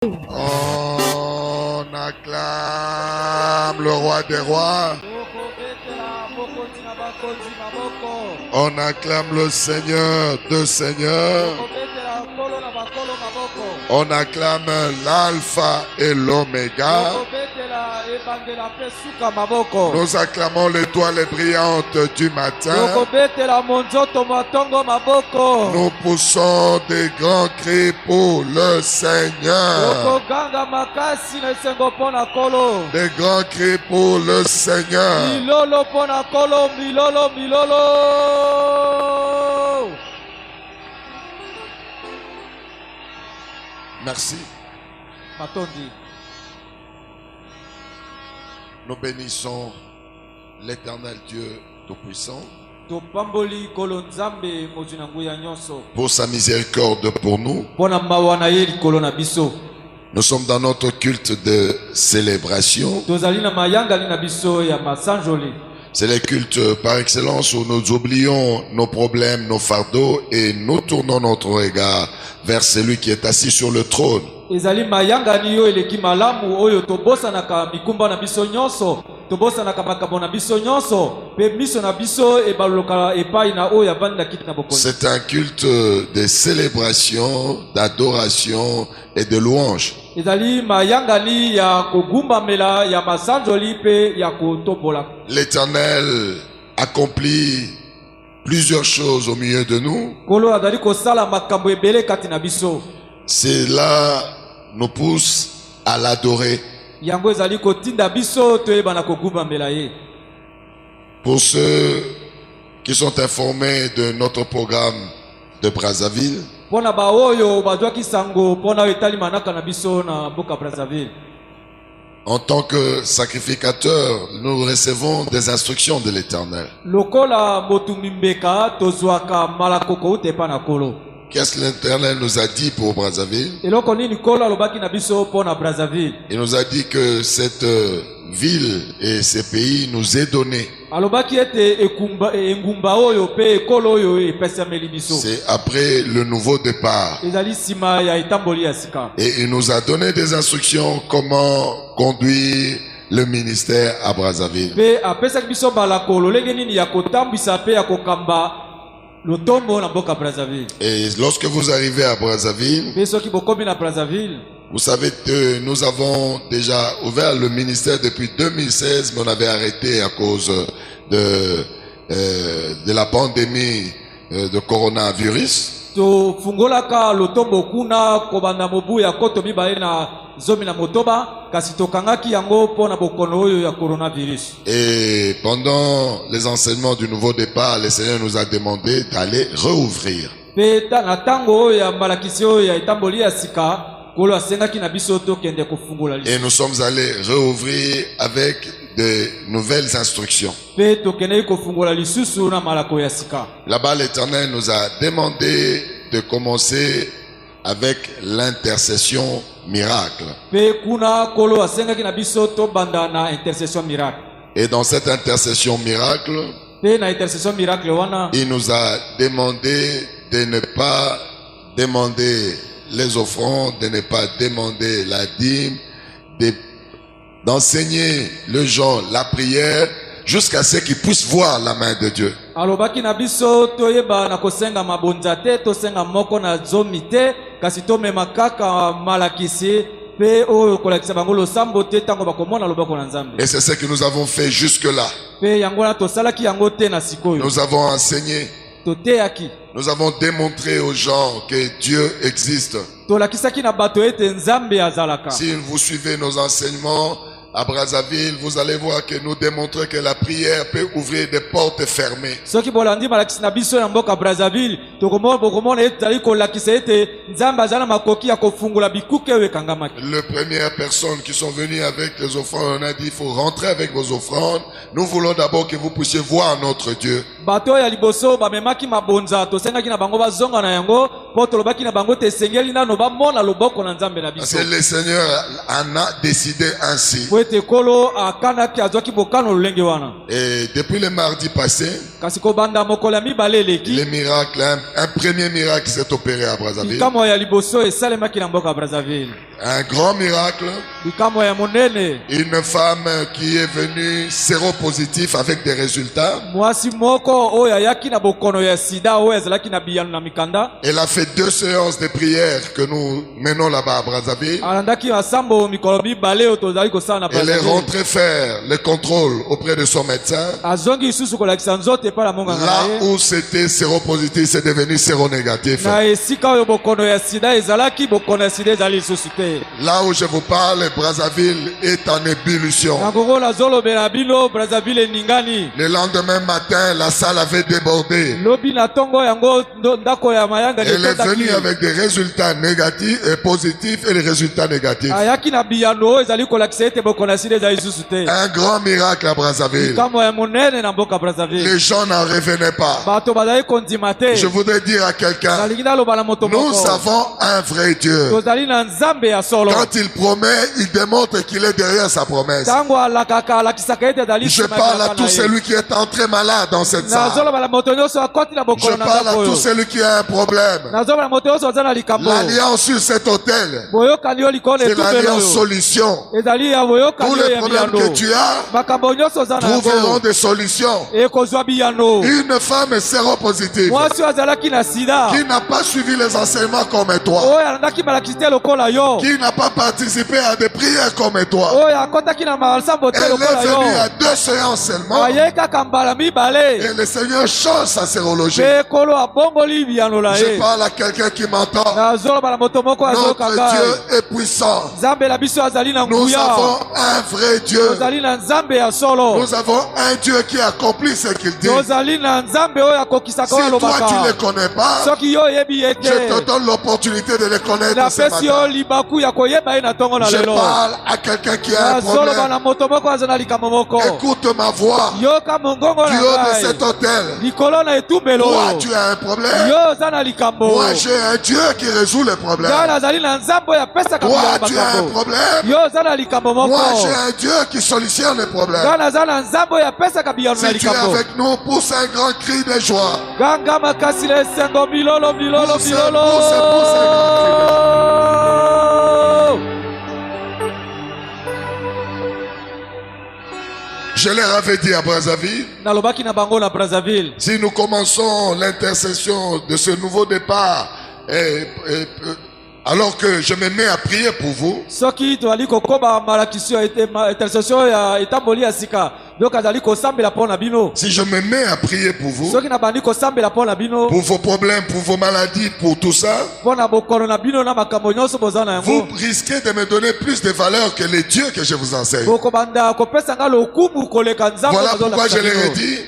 On acclame le roi des rois. On acclame le Seigneur de seigneurs. On acclame l'alpha et l'oméga. Nous acclamons l'étoile brillante du matin. Nous poussons des grands cris pour le Seigneur. Des grands cris pour le Seigneur. Merci. Nous bénissons l'Éternel Dieu Tout-Puissant pour sa miséricorde pour nous. Nous sommes dans notre culte de célébration. C'est le culte par excellence où nous oublions nos problèmes, nos fardeaux et nous tournons notre regard vers celui qui est assis sur le trône. C'est un culte de célébration, d'adoration et de louange. L'Éternel accomplit plusieurs choses au milieu de nous. Cela nous pousse à l'adorer. Pour ceux qui sont informés de notre programme de Brazzaville, en tant que sacrificateur, nous recevons des instructions de l'Éternel. Qu'est-ce que l'Éternel nous a dit pour Brazzaville? Il nous a dit que cette ville et ces pays nous est donné. C'est après le nouveau départ. Et il nous a donné des instructions comment conduire le ministère à Brazzaville. Et lorsque vous arrivez à Brazzaville, vous savez que nous avons déjà ouvert le ministère depuis 2016, mais on avait arrêté à cause de la pandémie de coronavirus. Et pendant les enseignements du nouveau départ, le Seigneur nous a demandé d'aller rouvrir. Et nous sommes allés rouvrir avec de nouvelles instructions. Là-bas, l'Éternel nous a demandé de commencer avec l'intercession miracle. Et dans cette intercession miracle, il nous a demandé de ne pas demander les offrandes, de ne pas demander la dîme, d'enseigner les gens la prière jusqu'à ce qu'ils puissent voir la main de Dieu. Et c'est ce que nous avons fait jusque-là. Nous avons enseigné. Nous avons démontré aux gens que Dieu existe. Si vous suivez nos enseignements à Brazzaville, vous allez voir que nous démontrons que la prière peut ouvrir des portes fermées. Les premières personnes qui sont venues avec les offrandes, on a dit il faut rentrer avec vos offrandes. Nous voulons d'abord que vous puissiez voir notre Dieu. C'est le Seigneur en a décidé ainsi. Et depuis le mardi passé, les miracles, un premier miracle s'est opéré à Brazzaville. Un grand miracle. Une femme qui est venue séropositif avec des résultats. Elle a fait 2 séances de prière que nous menons là-bas à Brazzaville. Elle est rentrée faire le contrôle auprès de son médecin. Là où c'était séropositif, c'est devenu séronégatif. Là où je vous parle, Brazzaville est en ébullition. Le lendemain matin, la salle avait débordé. Elle est venue avec des résultats négatifs et positifs et les résultats négatifs. Un grand miracle à Brazzaville. Les gens n'en revenaient pas. Je voudrais dire à quelqu'un, nous avons un vrai Dieu. Quand il promet, il démontre qu'il est derrière sa promesse. Je parle à tout celui qui est entré malade dans cette salle. Je parle à tout celui qui a un problème. L'alliance sur cet hôtel, c'est l'alliance solution. Tous les problèmes que tu as trouveront des solutions. Une femme séropositive qui n'a pas suivi les enseignements comme toi, qui n'a pas participé à des prières comme toi, elle est venue à 2 séances seulement et le Seigneur change sa sérologie. Je parle à quelqu'un qui m'entend. Notre Dieu est puissant. Nous avons un vrai Dieu. Nous avons un Dieu qui accomplit ce qu'il dit. Si toi tu ne les connais pas, je te donne l'opportunité de les connaître ce matin. Je parle à quelqu'un qui a un problème. Écoute ma voix. Du haut de cet hôtel. Toi tu as un problème. Moi j'ai un Dieu qui résout les problèmes. Toi tu as un problème. Moi j'ai un Dieu qui solutionne les problèmes. Si tu es avec nous, pousse un grand cri de joie. Pousse un grand cri de joie. Je leur avais dit à Brazzaville, si nous commençons l'intercession de ce nouveau départ, alors que je me mets à prier pour vous, si je me mets à prier pour vous, pour vos problèmes, pour vos maladies, pour tout ça, vous risquez de me donner plus de valeur que les dieux que je vous enseigne. Voilà pourquoi je leur ai dit,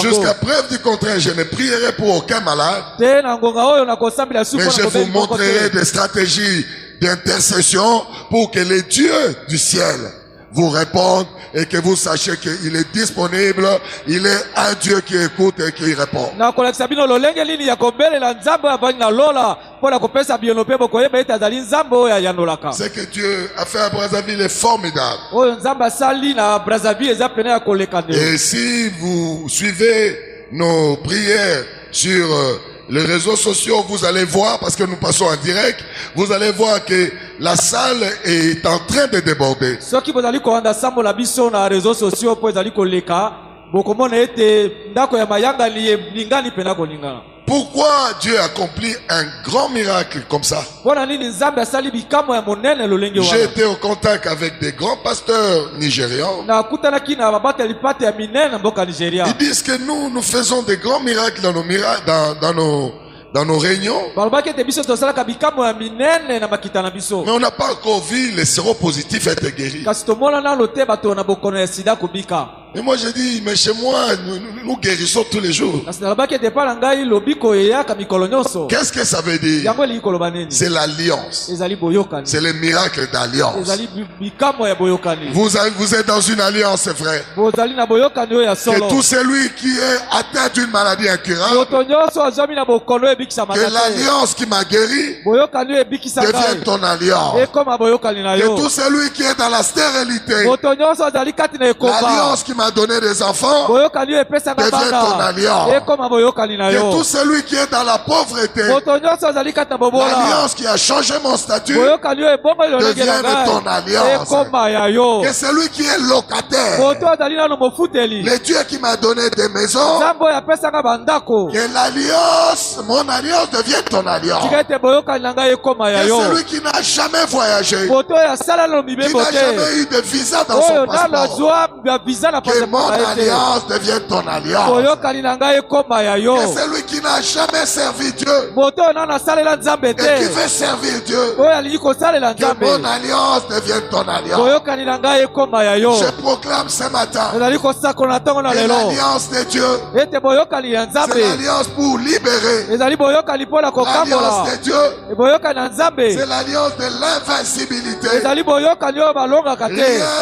jusqu'à preuve du contraire, je ne prierai pour aucun malade, mais je vous montrerai des stratégies d'intercession pour que les dieux du ciel vous répondent et que vous sachiez qu'il est disponible, il est un Dieu qui écoute et qui répond. Ce que Dieu a fait à Brazzaville est formidable. Et si vous suivez nos prières sur les réseaux sociaux, vous allez voir, parce que nous passons en direct, vous allez voir que la salle est en train de déborder. Pourquoi Dieu accomplit un grand miracle comme ça? J'ai été au contact avec des grands pasteurs nigérians. Ils disent que nous faisons des grands miracles dans nos réunions. Mais on n'a pas encore vu les séropositifs être guéris. Et moi j'ai dit, mais chez moi, nous guérissons tous les jours. Qu'est-ce que ça veut dire? C'est l'alliance. C'est le miracle d'alliance. Vous êtes dans une alliance, frère. Que tout celui qui est atteint d'une maladie incurable, que l'alliance qui m'a guéri devienne ton alliance. Que tout celui qui est dans la stérilité, l'alliance qui m'a m'a donné des enfants devient ton alliance. Que tout celui qui est dans la pauvreté, l'alliance qui a changé mon statut, devienne ton alliance. Que celui qui est locataire, le Dieu qui m'a donné des maisons, que l'alliance, mon alliance devienne ton alliance. Que celui qui n'a jamais voyagé, qui n'a jamais eu de visa dans son passeport, que mon alliance devienne ton alliance. Que celui qui n'a jamais servi Dieu et qui veut servir Dieu, que mon alliance devienne ton alliance. Je proclame ce matin que l'alliance de Dieu, c'est l'alliance pour libérer. L'alliance de Dieu, c'est l'alliance de l'invincibilité. Rien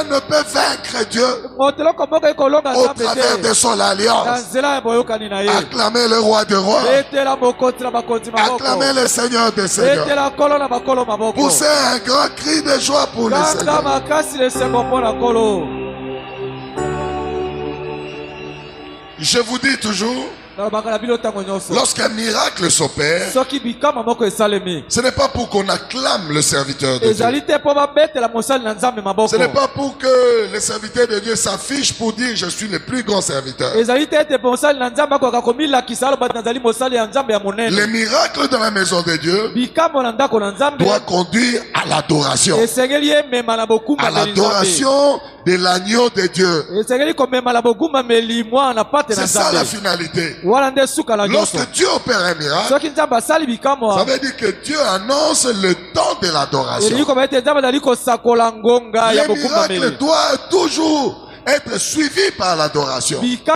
ne peut vaincre Dieu au travers de son alliance. Acclamez le roi des rois. Acclamez le Seigneur des seigneurs. Poussez un grand cri de joie pour le Seigneur. Je vous dis toujours, lorsqu'un miracle s'opère, ce n'est pas pour qu'on acclame le serviteur de Dieu. Ce n'est pas pour que le serviteur de Dieu s'affiche pour dire je suis le plus grand serviteur. Les miracles dans la maison de Dieu doivent conduire à l'adoration. À l'adoration de l'agneau de Dieu. C'est ça la finalité. Lorsque Dieu opère un miracle, ça veut dire que Dieu annonce le temps de l'adoration. Le miracle doit toujours être suivi par l'adoration. Lorsqu'il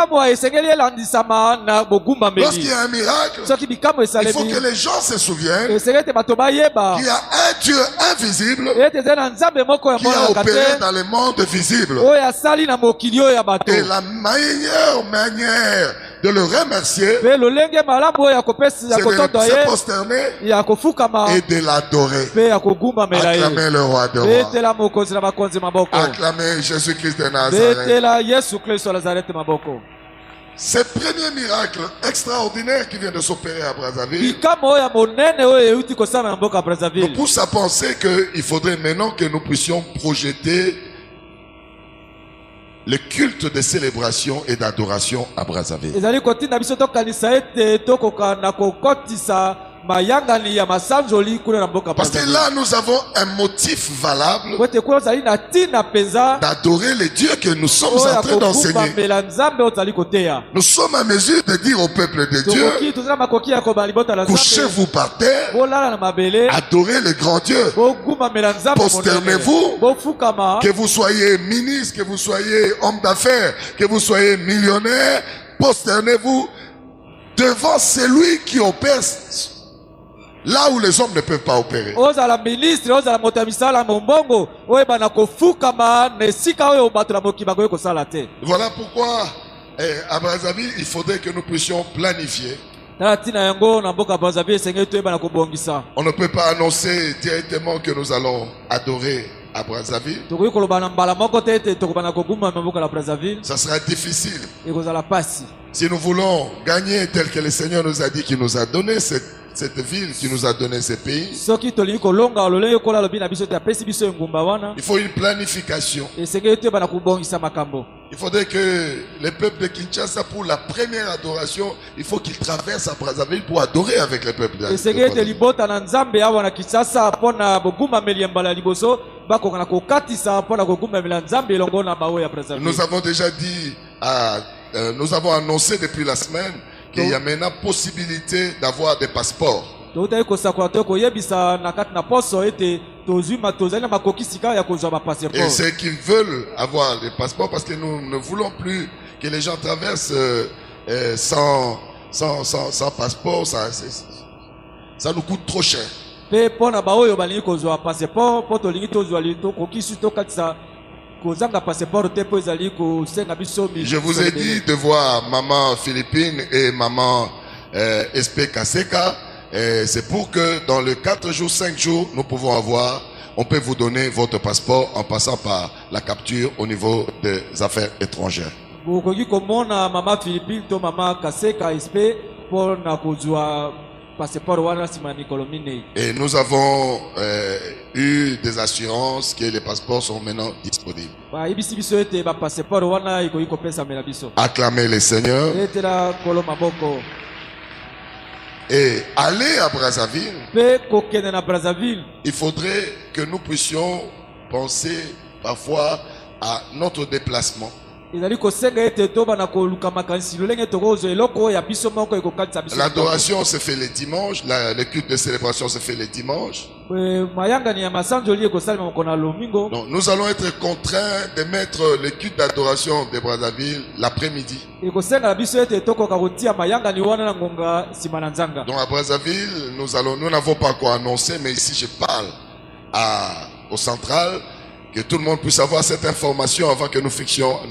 y a un miracle, il faut que les gens se souviennent qu'il y a un Dieu invisible qui a opéré dans le monde visible. Et la meilleure manière de le remercier, c'est de se prosterner et de l'adorer. Acclamez le roi de rois. Acclamez Jésus-Christ de Nazareth. Ce premier miracle extraordinaire qui vient de s'opérer à Brazzaville nous pousse à penser qu'il faudrait maintenant que nous puissions projeter le culte de célébration et d'adoration à Brazzaville. Parce que là nous avons un motif valable d'adorer le Dieu que nous sommes en train d'enseigner. Nous sommes à mesure de dire au peuple de Dieu, couchez-vous par terre, adorez le grand Dieu, prosternez-vous, que vous soyez ministre, que vous soyez homme d'affaires, que vous soyez millionnaire, prosternez-vous devant celui qui opère là où les hommes ne peuvent pas opérer. Voilà pourquoi à Brazzaville, il faudrait que nous puissions planifier. On ne peut pas annoncer directement que nous allons adorer à Brazzaville. Ça sera difficile. Si nous voulons gagner tel que le Seigneur nous a dit qu'il nous a donné cette ville, qui nous a donné ce pays, il faut une planification. Il faudrait que le peuple de Kinshasa, pour la première adoration, il faut qu'il traverse à Brazzaville pour adorer avec le peuple de Brazzaville. Nous avons déjà dit, nous avons annoncé depuis la semaine qu'il y a maintenant possibilité d'avoir des passeports. Et ceux qui veulent avoir des passeports, parce que nous ne voulons plus que les gens traversent sans passeport, ça nous coûte trop cher. Je vous ai dit de voir maman Philippine et maman SP Kaseka. C'est pour que dans les 4 jours, 5 jours, nous pouvons on peut vous donner votre passeport en passant par la capture au niveau des affaires étrangères. bokoki komona mama Philippine to mama Kaseka SP pour na kozwa passeport wana sima Nikolo Minei. Et nous avons eu des assurances que les passeports sont maintenant disponibles. Ba ibisi biso ete ba passeport wana ikoki kopesa mela biso. Acclamez le Seigneur. Etela kolo maboko. Et aller à Brazzaville, il faudrait que nous puissions penser parfois à notre déplacement. L'adoration se fait les dimanches, le culte de célébration se fait les dimanches. Donc nous allons être contraints de mettre le culte d'adoration de Brazzaville l'après-midi. Donc à Brazzaville, nous n'avons pas quoi annoncer, mais ici je parle au central, que tout le monde puisse avoir cette information avant que nous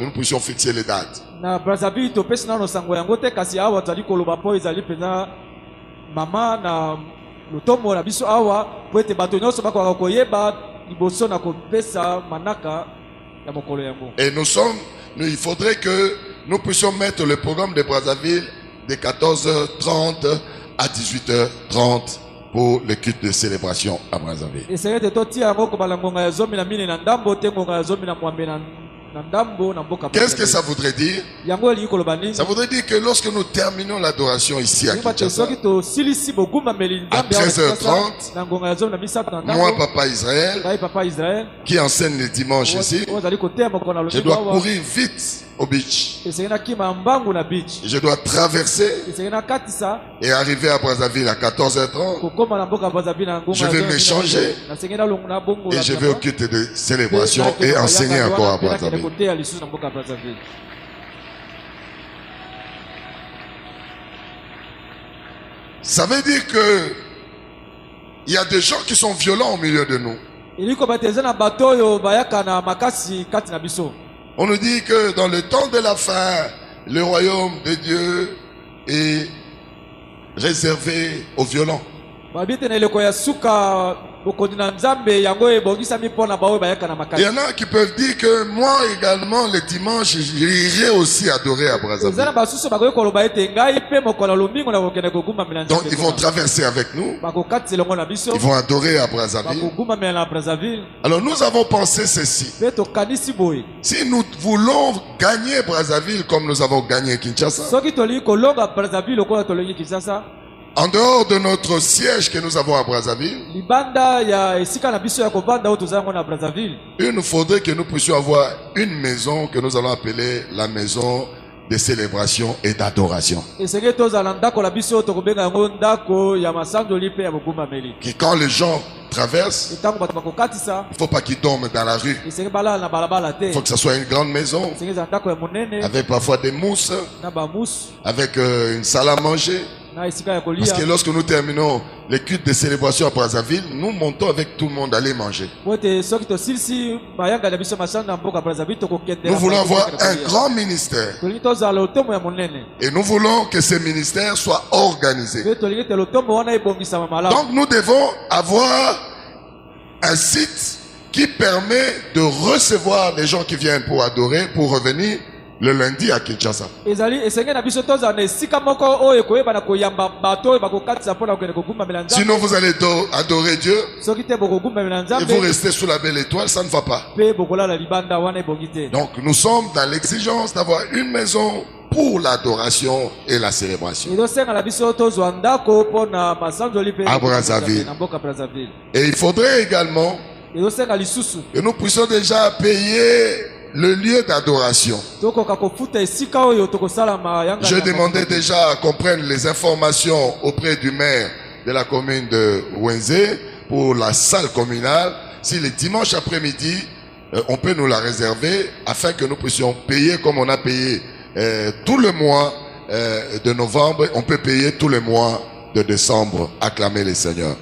puissions fixer les dates. Et il faudrait que nous puissions mettre le programme de Brazzaville de 14h30 à 18h30 pour le culte de célébration à Brazzaville. Qu'est-ce que ça voudrait dire? Ça voudrait dire que lorsque nous terminons l'adoration ici à Kinshasa, à 13h30, moi, Papa Israël, qui enseigne les dimanches ici, je dois courir vite au beach. Je dois traverser et arriver à Brazzaville à 14h30. Je vais m'échanger et je vais au culte de célébration et enseigner encore à Brazzaville. Ça veut dire que il y a des gens qui sont violents au milieu de nous. On nous dit que dans le temps de la fin, le royaume de Dieu est réservé aux violents. Il y en a qui peuvent dire que moi également le dimanche j'irai aussi adorer à Brazzaville. Donc ils vont traverser avec nous. Ils vont adorer à Brazzaville. Alors nous avons pensé ceci. Si nous voulons gagner Brazzaville comme nous avons gagné Kinshasa, en dehors de notre siège que nous avons à Brazzaville, il nous faudrait que nous puissions avoir une maison que nous allons appeler la maison de célébration et d'adoration. Que quand les gens traversent, il ne faut pas qu'ils dorment dans la rue. Il faut que ce soit une grande maison, avec parfois des mousses, avec une salle à manger. Parce que lorsque nous terminons les cultes de célébration à Brazzaville, nous montons avec tout le monde aller manger. Nous voulons avoir un grand ministère. Et nous voulons que ce ministère soit organisé. Donc nous devons avoir un site qui permet de recevoir les gens qui viennent pour adorer, pour revenir le lundi à Kinshasa. Sinon vous allez adorer Dieu et vous restez sous la belle étoile, ça ne va pas. Donc nous sommes dans l'exigence d'avoir une maison pour l'adoration et la célébration à Brazzaville. Et il faudrait également que nous puissions déjà payer le lieu d'adoration. Je demandais déjà qu'on prenne les informations auprès du maire de la commune de Wenze pour la salle communale. Si le dimanche après-midi, on peut nous la réserver afin que nous puissions payer comme on a payé tout le mois de novembre. On peut payer tout le mois de décembre. Acclamez le Seigneur.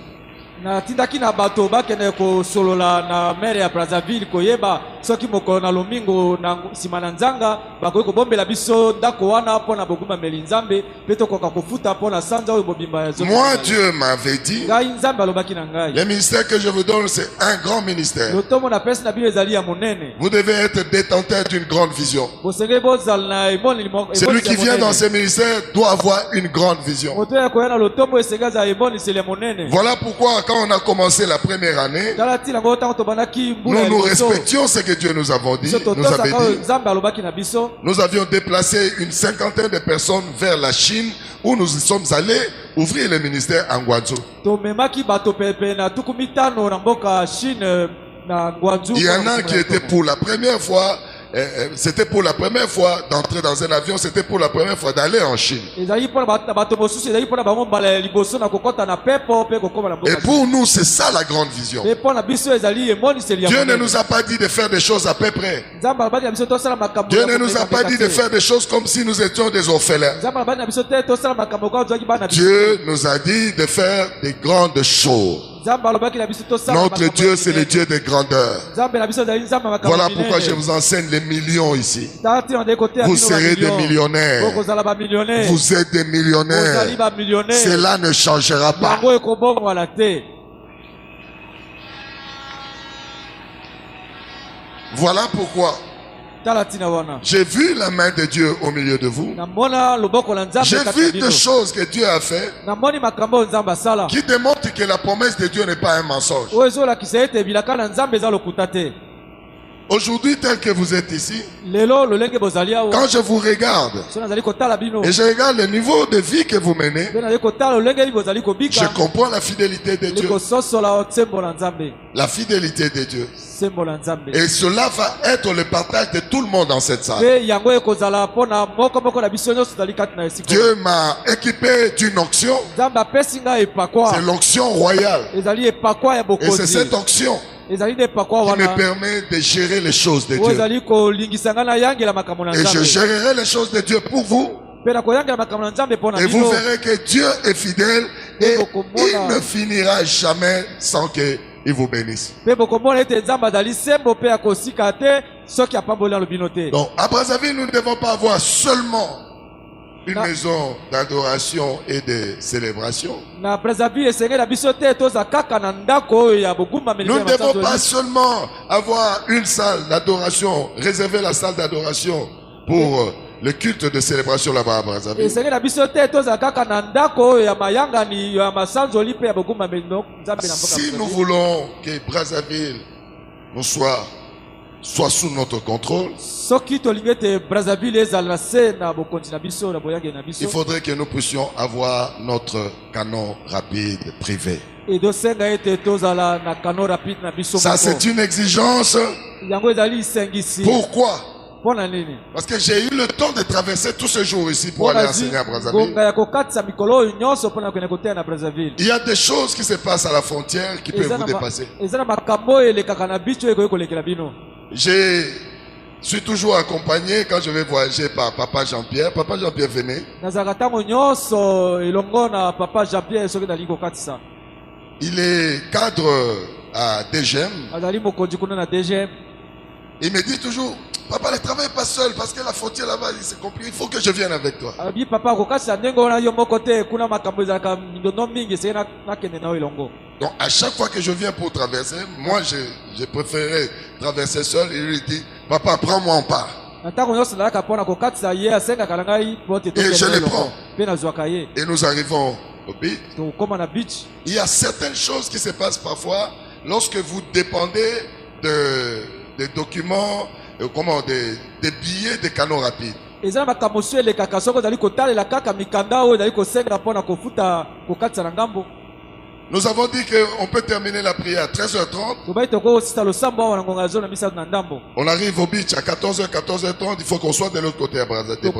soki mokolo na lomingo na nsima na nzanga bakoki kobombela biso ndako wana mpo na boguma meli nzambe mpe tokoka kofuta mpo na sanza oyo mobimba ya moi Dieu m'avait dit ngai nzambe alobaki na ngai le ministère que je vous donne c'est un grand ministère. lotomo na pesi na bino ezali ya monene Vous devez être détenteur d'une grande vision. bosengeli bozala na emoni Celui qui vient dans ces ministères doit avoir une grande vision. moto ya koya na lotomo esengeli azala emoniseli ya monene. Voilà pourquoi quand on a commencé la première année, tala ntina ngo ntango tobandaki mbula ya nous liboso respections ce que Dieu nous avait dit. biso totosaka oyo nzambe alobaki na biso. Nous avions déplacé une cinquantaine de personnes vers la Chine où nous sommes allés ouvrir le ministère en Guangzhou. tomemaki bato pepe na tuku mitano na mboka Chine na Guangzhou. Il y en a qui étaient pour la première fois. C'était pour la première fois d'entrer dans un avion, c'était pour la première fois d'aller en Chine. Et pour nous, c'est ça la grande vision. Dieu ne nous a pas dit de faire des choses à peu près. Dieu ne nous a pas dit de faire des choses comme si nous étions des orphelins. Dieu nous a dit de faire des grandes choses. Notre Dieu, c'est le Dieu des grandeurs. Voilà pourquoi je vous enseigne les millions ici. Vous serez des millionnaires. Vous êtes des millionnaires. Cela ne changera pas. Voilà pourquoi j'ai vu la main de Dieu au milieu de vous. J'ai vu des choses que Dieu a fait qui démontrent que la promesse de Dieu n'est pas un mensonge. Aujourd'hui, tel que vous êtes ici, quand je vous regarde et je regarde le niveau de vie que vous menez, je comprends la fidélité de Dieu. La fidélité de Dieu. Et cela va être le partage de tout le monde dans cette salle. Dieu m'a équipé d'une onction. C'est l'onction royale. Et c'est cette onction qui me permet de gérer les choses de Dieu. Et je gérerai les choses de Dieu pour vous. Et vous verrez que Dieu est fidèle et il ne finira jamais sans qu'il vous bénisse. Donc à Brazzaville, nous ne devons pas avoir seulement une maison d'adoration et de célébration. Nous ne devons pas seulement avoir une salle d'adoration, réserver la salle d'adoration pour le culte de célébration là-bas à Brazzaville. Si nous voulons que Brazzaville nous soit sous notre contrôle, il faudrait que nous puissions avoir notre canon rapide privé. Ça, c'est une exigence. Pourquoi? Parce que j'ai eu le temps de traverser tout ce jour ici pour aller enseigner à Brazzaville. Il y a des choses qui se passent à la frontière qui peuvent vous dépasser. Je suis toujours accompagné quand je vais voyager par Papa Jean-Pierre. Papa Jean-Pierre, venez. Il est cadre à DGM. Il me dit toujours, papa, ne travaille pas seul parce que la frontière là-bas, c'est compliqué. Il faut que je vienne avec toi. Donc à chaque fois que je viens pour traverser, moi je préférais traverser seul. Il lui dit, papa, prends-moi en part. Et je les prends. Et nous arrivons au beach. Il y a certaines choses qui se passent parfois lorsque vous dépendez des documents, des billets de canaux rapides. Nous avons dit qu'on peut terminer la prière à 13h30. On arrive au beach à 14h, 14h30. Il faut qu'on soit de l'autre côté à Brazzaville.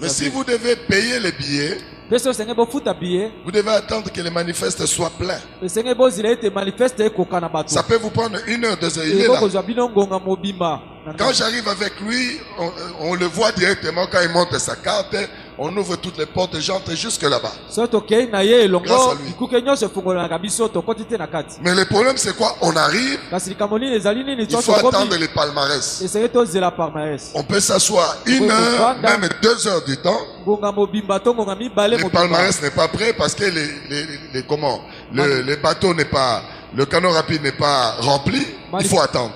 Mais si vous devez payer les billets, vous devez attendre que les manifestes soient pleins. Ça peut vous prendre 1 heure, 2 heures. Il est là. Quand j'arrive avec lui, on le voit directement quand il monte sa carte. on ouvre toutes les portes et j'entre jusque là-bas. Grâce à lui. Mais le problème c'est quoi? On arrive, il faut attendre les palmarès. On peut s'asseoir 1 heure, même 2 heures du temps. Le palmarès n'est pas prêt parce que le bateau n'est pas, le canot rapide n'est pas rempli. Il faut attendre.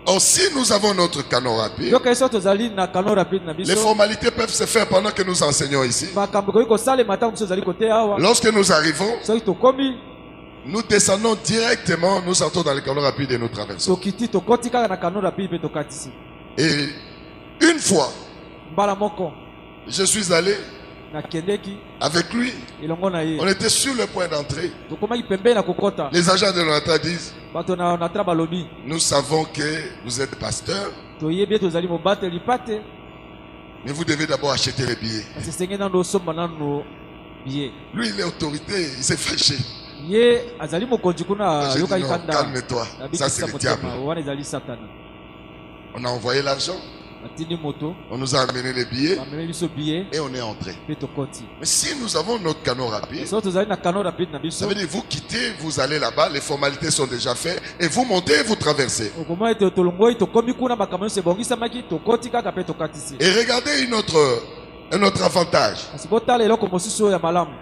Or, si nous avons notre canot rapide, les formalités peuvent se faire pendant que nous enseignons ici. Lorsque nous arrivons, nous descendons directement, nous entrons dans le canot rapide et nous traversons. Et une fois, je suis allé avec lui. On était sur le point d'entrer. Les agents de l'ONATRA disent: nous savons que vous êtes pasteur, mais vous devez d'abord acheter les billets. Lui, il est autorité, il s'est fâché. J'ai dit non, calme-toi, ça c'est le diable. On a envoyé l'argent, on nous a amené les billets et on est entré. Mais si nous avons notre canot rapide, ça veut dire vous quittez, vous allez là-bas, les formalités sont déjà faites et vous montez et vous traversez. Et regardez un autre avantage.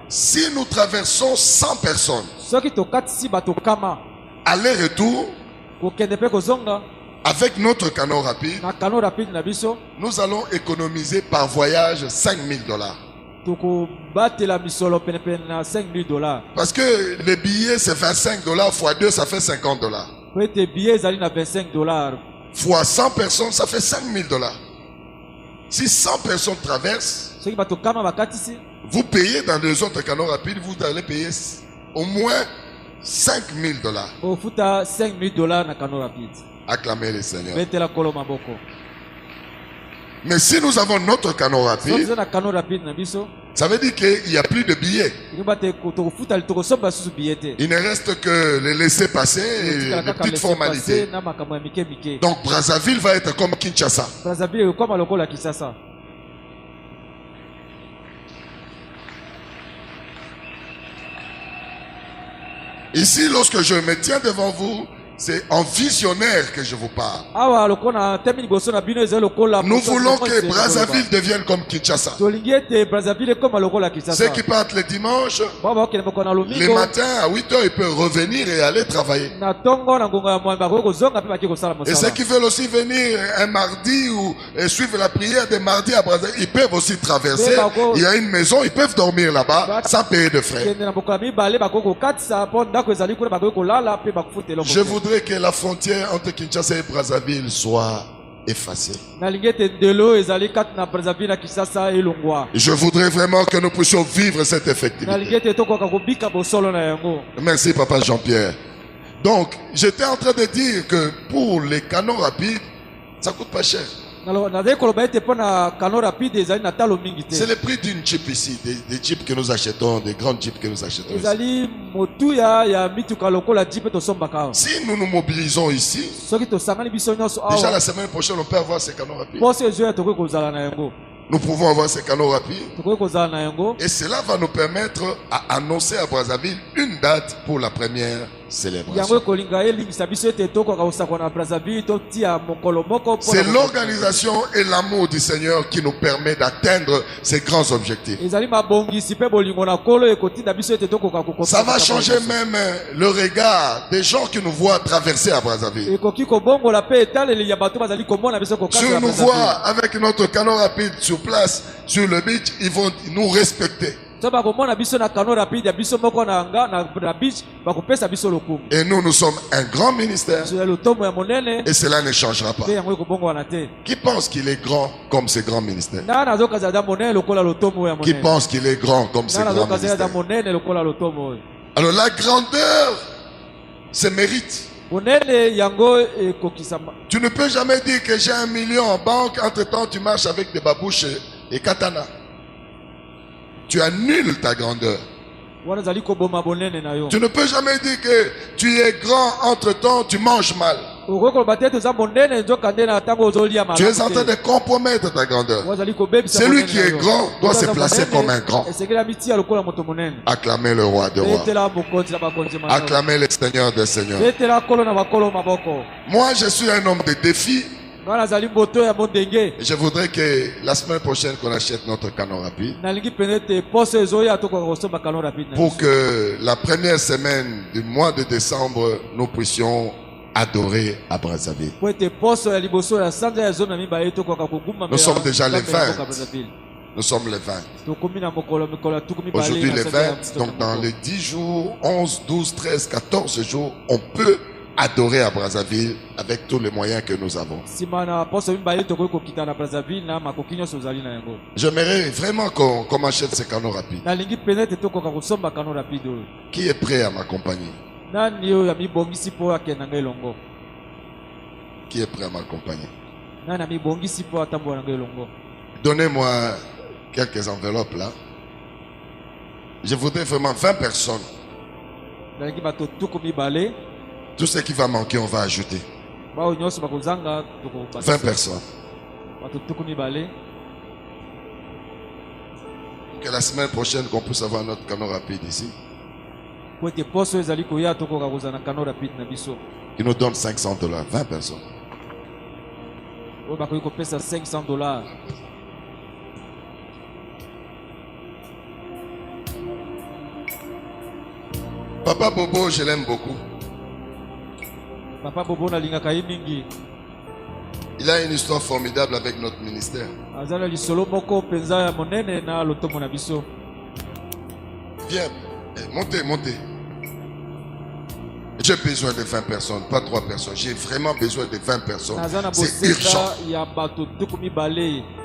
Si nous traversons 100 personnes, aller-retour, avec notre canot rapide, nous allons économiser par voyage $5,000. Parce que les billets c'est $25, fois 2 ça fait $50. Fois 100 personnes ça fait $5,000. Si 100 personnes traversent, vous payez dans les autres canots rapides, vous allez payer au moins $5,000. Acclamez le Seigneur. Mais si nous avons notre canot rapide, ça veut dire qu'il n'y a plus de billets. Il ne reste que les laisser passer et les petites formalités. Donc Brazzaville va être comme Kinshasa. Ici, lorsque je me tiens devant vous, c'est en visionnaire que je vous parle. Nous voulons que Brazzaville devienne comme Kinshasa. Ceux qui partent le dimanche, les matins à 8 h, ils peuvent revenir et aller travailler. Et ceux qui veulent aussi venir un mardi ou suivre la prière des mardis à Brazzaville, ils peuvent aussi traverser. Il y a une maison, ils peuvent dormir là-bas sans payer de frais. Je voudrais que la frontière entre Kinshasa et Brazzaville soit effacée. Je voudrais vraiment que nous puissions vivre cette effectivité. Merci Papa Jean-Pierre. Donc, j'étais en train de dire que pour les canaux rapides, ça coûte pas cher. C'est le prix d'une Jeep ici, des Jeeps que nous achetons, des grandes Jeeps que nous achetons ici. Si nous nous mobilisons ici, déjà la semaine prochaine on peut avoir ces canaux rapides. Nous pouvons avoir ces canaux rapides. Et cela va nous permettre à annoncer à Brazzaville une date pour la première célébration. C'est l'organisation et l'amour du Seigneur qui nous permet d'atteindre ces grands objectifs. Ça va changer même le regard des gens qui nous voient traverser à Brazzaville. Si on nous voit avec notre canot rapide sur place, sur le beach, ils vont nous respecter. Et nous sommes un grand ministère. Et cela ne changera pas. Qui pense qu'il est grand comme ce grand ministère? Qui pense qu'il est grand comme ce grand ministère? Alors la grandeur se mérite. Tu ne peux jamais dire que j'ai 1 million en banque, entre-temps tu marches avec des babouches et katana. Tu annules ta grandeur. Tu ne peux jamais dire que tu es grand, entre-temps tu manges mal. Tu es en train de compromettre ta grandeur. Celui qui est grand doit se placer comme un grand. Acclamez le roi des rois. Acclamez le Seigneur des seigneurs. Moi, je suis un homme de défi. Je voudrais que la semaine prochaine qu'on achète notre canon rapide. Pour que la première semaine du mois de décembre, nous puissions adorer à Brazzaville. Nous sommes déjà les 20. Nous sommes les 20. Aujourd'hui les 20. Donc dans les 10 jours, 11, 12, 13, 14 jours, on peut adorer à Brazzaville avec tous les moyens que nous avons. J'aimerais vraiment qu'on m'achète ces canaux rapides. Qui est prêt à m'accompagner? Qui est prêt à m'accompagner? Donnez-moi quelques enveloppes là. Je voudrais vraiment 20 personnes. Tout ce qui va manquer, on va ajouter. 20 personnes. Que la semaine prochaine, qu'on puisse avoir notre canon rapide ici. Qui nous donne $500. 20 personnes. $500. Papa Bobo, je l'aime beaucoup. Papa Bobo nalingaka ye mingi. Il a une histoire formidable avec notre ministère. Azala lisolo moko penza ya monene na lotomo na biso. Viens, montez, montez. J'ai besoin de 20 personnes, pas 3 personnes. J'ai vraiment besoin de 20 personnes. C'est urgent.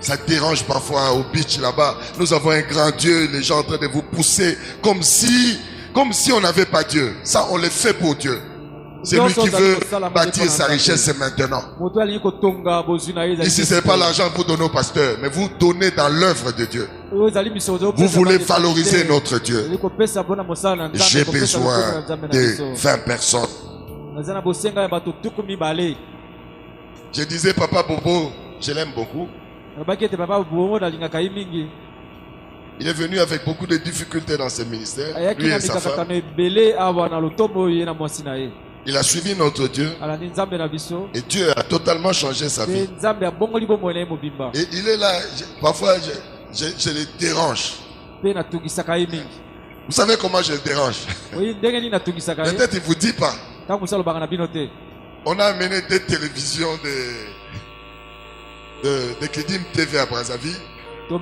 Ça dérange parfois au beach là-bas. Nous avons un grand Dieu, les gens en train de vous pousser comme si on n'avait pas Dieu. Ça, on le fait pour Dieu. Celui qui veut bâtir sa richesse, c'est maintenant. Ici, ce n'est pas l'argent que vous donnez au pasteur, mais vous donnez dans l'œuvre de Dieu. Vous voulez valoriser notre Dieu. J'ai besoin de 20 personnes. Je disais, Papa Bobo, je l'aime beaucoup. Il est venu avec beaucoup de difficultés dans ce ministère. Lui et sa femme. Il a suivi notre Dieu. Et Dieu a totalement changé sa vie. Et il est là. Parfois, je le dérange. Vous savez comment je le dérange? Peut-être il ne vous dit pas. On a amené des télévisions de Klidim TV à Brazzaville. C'est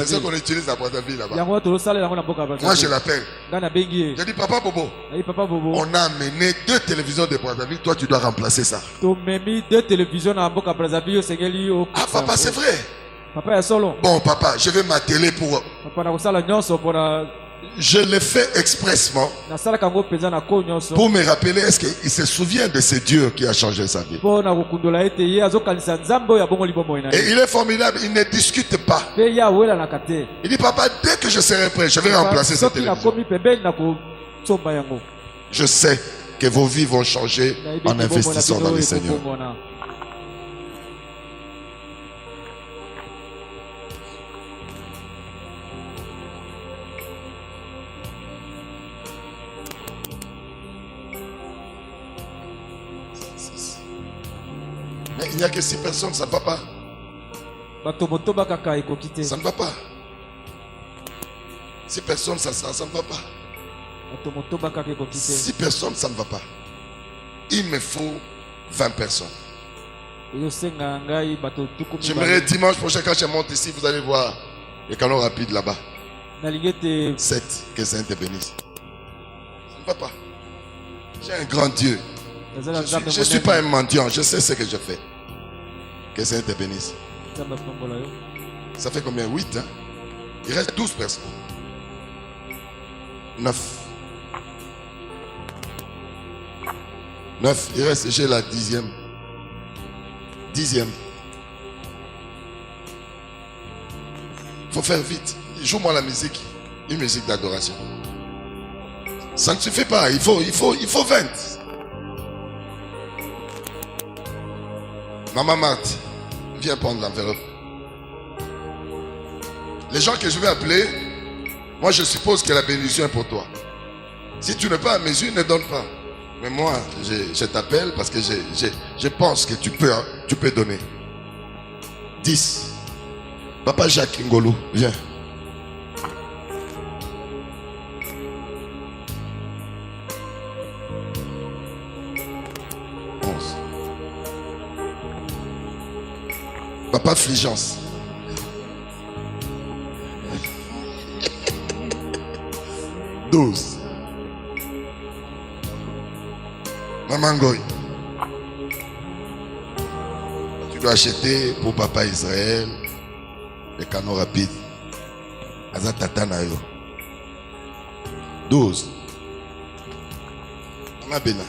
ce qu'on utilise à Brazzaville là-bas. Moi je l'appelle. Je dis Papa Bobo, on a amené 2 télévisions de Brazzaville. Toi tu dois remplacer ça. Ah papa, c'est vrai. Bon papa, je vais m'atteler pour... Je l'ai fait expressement pour me rappeler, est-ce qu'il se souvient de ce Dieu qui a changé sa vie. Et il est formidable, il ne discute pas. Il dit papa, dès que je serai prêt, je vais remplacer cette télévision. Je sais que vos vies vont changer en investissant dans le Seigneur. Mais il n'y a que 6 personnes, ça ne va pas. Ça ne va pas. 6 personnes, ça ne va pas. 6 personnes, ça ne va pas. Il me faut 20 personnes. J'aimerais dimanche prochain, quand je monte ici, vous allez voir les canons rapides là-bas. 7, que Saint te bénisse. Ça ne va pas. J'ai un grand Dieu. Je ne suis pas un mendiant, je sais ce que je fais. Que Saint te bénisse. Ça fait combien? 8, hein? Il reste 12 personnes. 9. 9, il reste, j'ai la 10e. 10e. Il faut faire vite. Joue-moi la musique. Une musique d'adoration. Ça ne suffit pas, il faut 20. Maman Marthe, viens prendre l'enveloppe. Les gens que je vais appeler, moi je suppose que la bénédiction est pour toi. Si tu n'es pas à mesure, ne donne pas. Mais moi, je t'appelle parce que je pense que tu peux donner. 10. Papa Jacques Ngolo, viens. 11. Papa Fligence. 12. Maman Goy. Tu dois acheter pour Papa Israël les canaux rapides. Azatata na yo. 12. Maman Bena.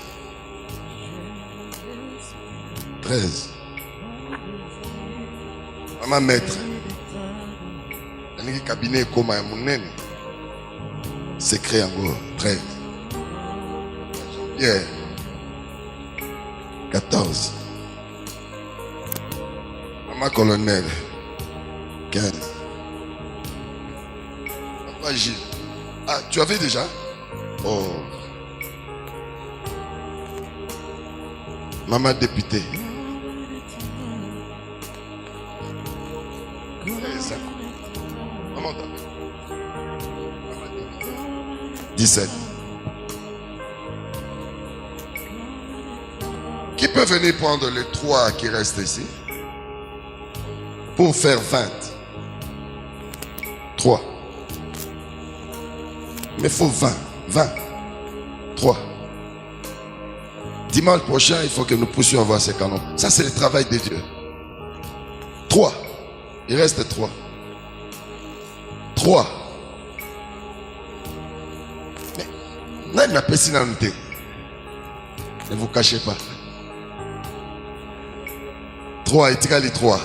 13. Maman Maître. Le cabinet comme un mounene. Secret encore. 13. Yeah. 14. Maman Colonel. 15. Papa Gilles. Ah, tu avais déjà? Oh. Maman députée. 17. Qui peut venir prendre les 3 qui restent ici pour faire 20? 3. Mais il faut 20. 20. 3. Dimanche prochain, il faut que nous puissions avoir ces canons. Ça, c'est le travail de Dieu. 3. Il reste 3. 3. Mais, ne vous cachez pas. 3, et 3.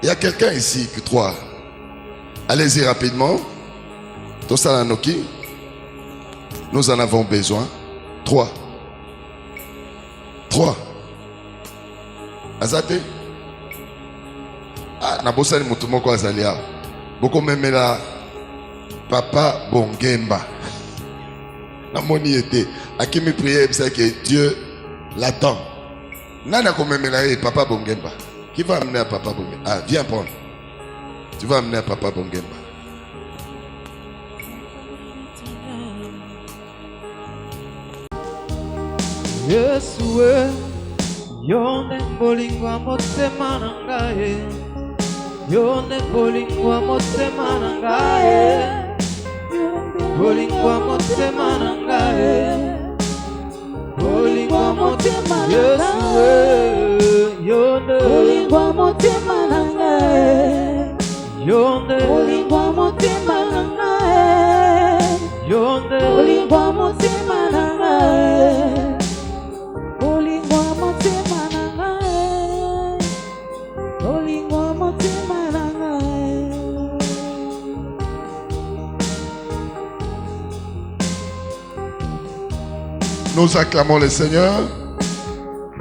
Il y a quelqu'un ici qui 3. Allez-y rapidement. Tout ça, Noki. Nous en avons besoin. 3. 3. Azate. Ah, Nabosani Mutumoko Azalia. Beaucoup même là. Papa Bongemba. Namoni était. À qui me priait, c'est que Dieu l'attend. Nana comme même là, Papa Bongemba. Qui va amener à Papa Bongemba? Ah, viens prendre. Tu vas amener à Papa Bongemba. Yesue, yone bolingwa motema nangae, yone bolingwa motema nangae, bolingwa motema nangae, bolingwa motema Yesue, yone bolingwa motema nangae, yone bolingwa motema nangae, yone bolingwa motema nangae. Nous acclamons le Seigneur.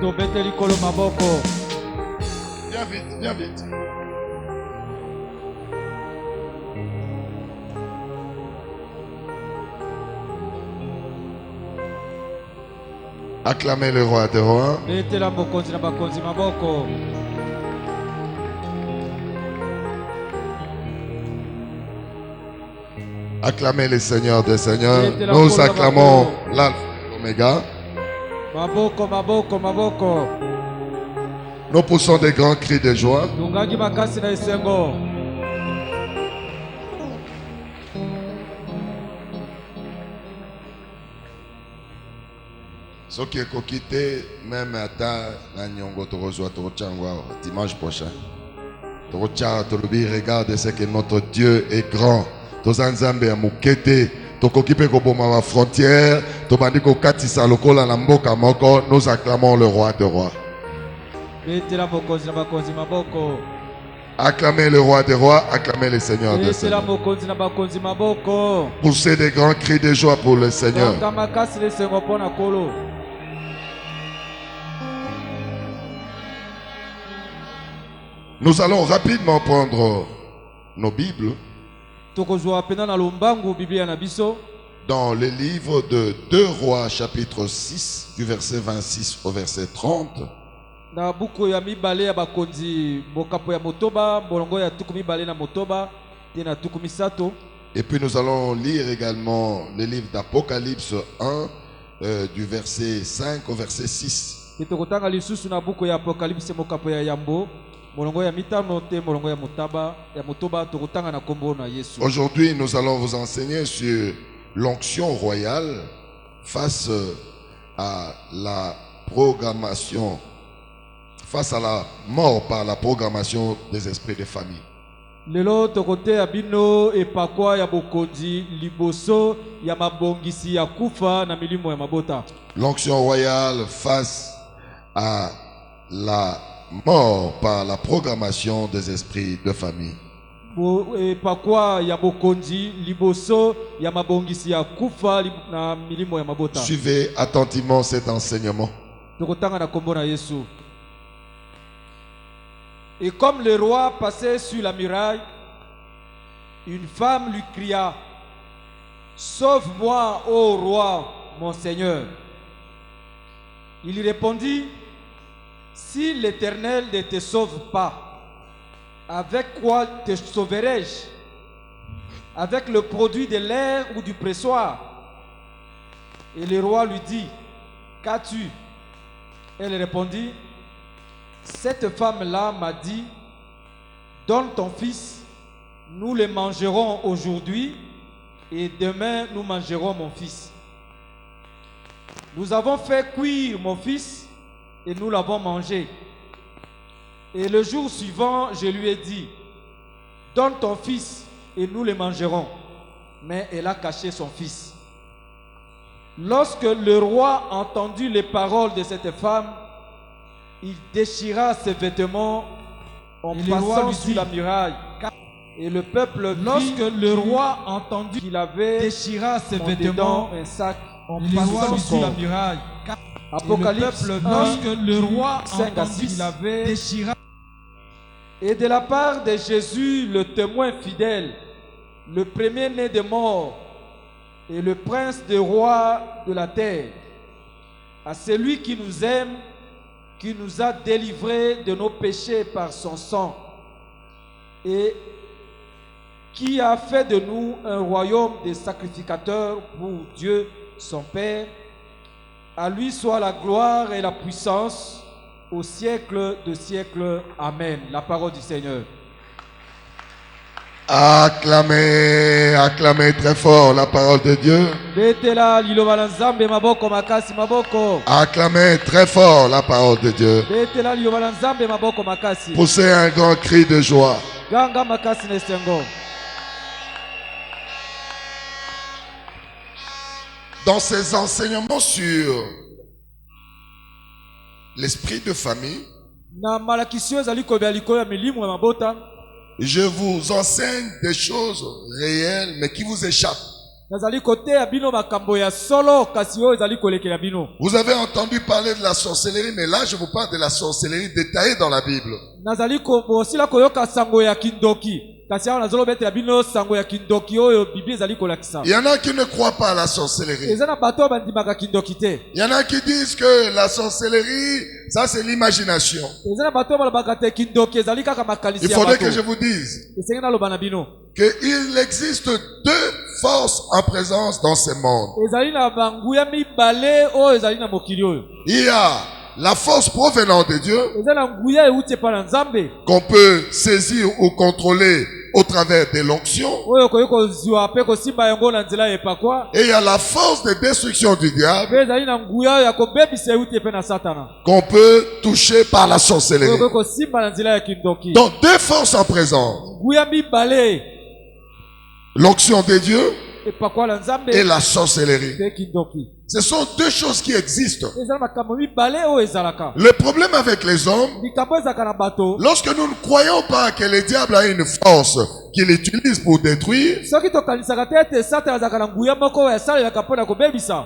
Viens vite, viens vite. Acclamez le roi des rois. Acclamez le Seigneur des Seigneurs. Nous acclamons l'Alpha et l'Oméga. Nous poussons des grands cris de joie. Ce qui est coquité, même à dimanche prochain. Regarde ce que notre Dieu est grand. Tozanzambe ya mukete tokokipe koboma la frontière tobandiko katisa lokola na mboka moko. Nous acclamons le roi des rois. Acclamez le roi des rois, acclamez le Seigneur des seigneurs. Poussez des grands cris de joie pour le Seigneur. Nous allons rapidement prendre nos Bibles dans le livre de 2 Rois chapitre 6 du verset 26 au verset 30. Et puis nous allons lire également le livre d'Apocalypse 1 du verset 5 au verset 6. Aujourd'hui, nous allons vous enseigner sur l'onction royale face à la programmation, face à la mort par la programmation des esprits de famille. L'onction royale face à la mort par la programmation des esprits de famille. Suivez attentivement cet enseignement. Et comme le roi passait sur la muraille, une femme lui cria: Sauve-moi, ô roi, mon Seigneur. Il lui répondit: Si l'Éternel ne te sauve pas, avec quoi te sauverai-je? Avec le produit de l'air ou du pressoir? Et le roi lui dit: Qu'as-tu? Elle répondit: Cette femme-là m'a dit: Donne ton fils, nous le mangerons aujourd'hui, et demain nous mangerons mon fils. Nous avons fait cuire mon fils, et nous l'avons mangé. Et le jour suivant, je lui ai dit: Donne ton fils, et nous le mangerons. Mais elle a caché son fils. Lorsque le roi entendit les paroles de cette femme, il déchira ses vêtements en passant sur la muraille. Et le peuple vit, lorsque le roi entendit qu'il avait déchira ses vêtements un sac en passant sur la muraille. Apocalypse 1, lorsque le roi entendit qu'il avait déchira. Et de la part de Jésus, le témoin fidèle, le premier-né des morts et le prince des rois de la terre, à celui qui nous aime, qui nous a délivrés de nos péchés par son sang et qui a fait de nous un royaume de sacrificateurs pour Dieu son Père. À lui soit la gloire et la puissance au siècle de siècles. Amen. La parole du Seigneur. Acclamez, acclamez très fort la parole de Dieu. Acclamez très fort la parole de Dieu. Poussez un grand cri de joie. Dans ces enseignements sur l'esprit de famille, je vous enseigne des choses réelles mais qui vous échappent. Vous avez entendu parler de la sorcellerie, mais là je vous parle de la sorcellerie détaillée dans la Bible. Il y en a qui ne croient pas à la sorcellerie. Il y en a qui disent que la sorcellerie, ça c'est l'imagination. Il faudrait que je vous dise qu'il existe deux forces en présence dans ce monde. Il y a la force provenant de Dieu qu'on peut saisir ou contrôler au travers de l'onction. Et il y a la force de destruction du diable qu'on peut toucher par la sorcellerie. Donc deux forces en présence. L'onction de Dieu et la sorcellerie. Ce sont deux choses qui existent. Le problème avec les hommes, lorsque nous ne croyons pas que le diable a une force qu'il utilise pour détruire,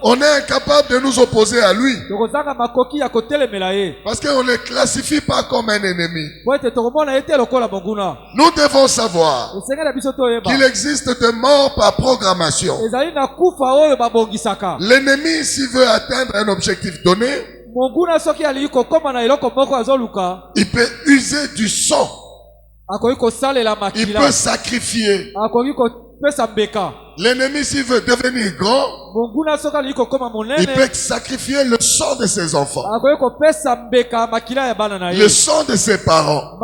on est incapable de nous opposer à lui. Parce qu'on ne le classifie pas comme un ennemi. Nous devons savoir qu'il existe des morts par programmation. L'ennemi, s'il veut atteindre un objectif donné, il peut user du sang. Il peut sacrifier. L'ennemi, s'il veut devenir grand, il peut sacrifier le sang de ses enfants, le sang de ses parents.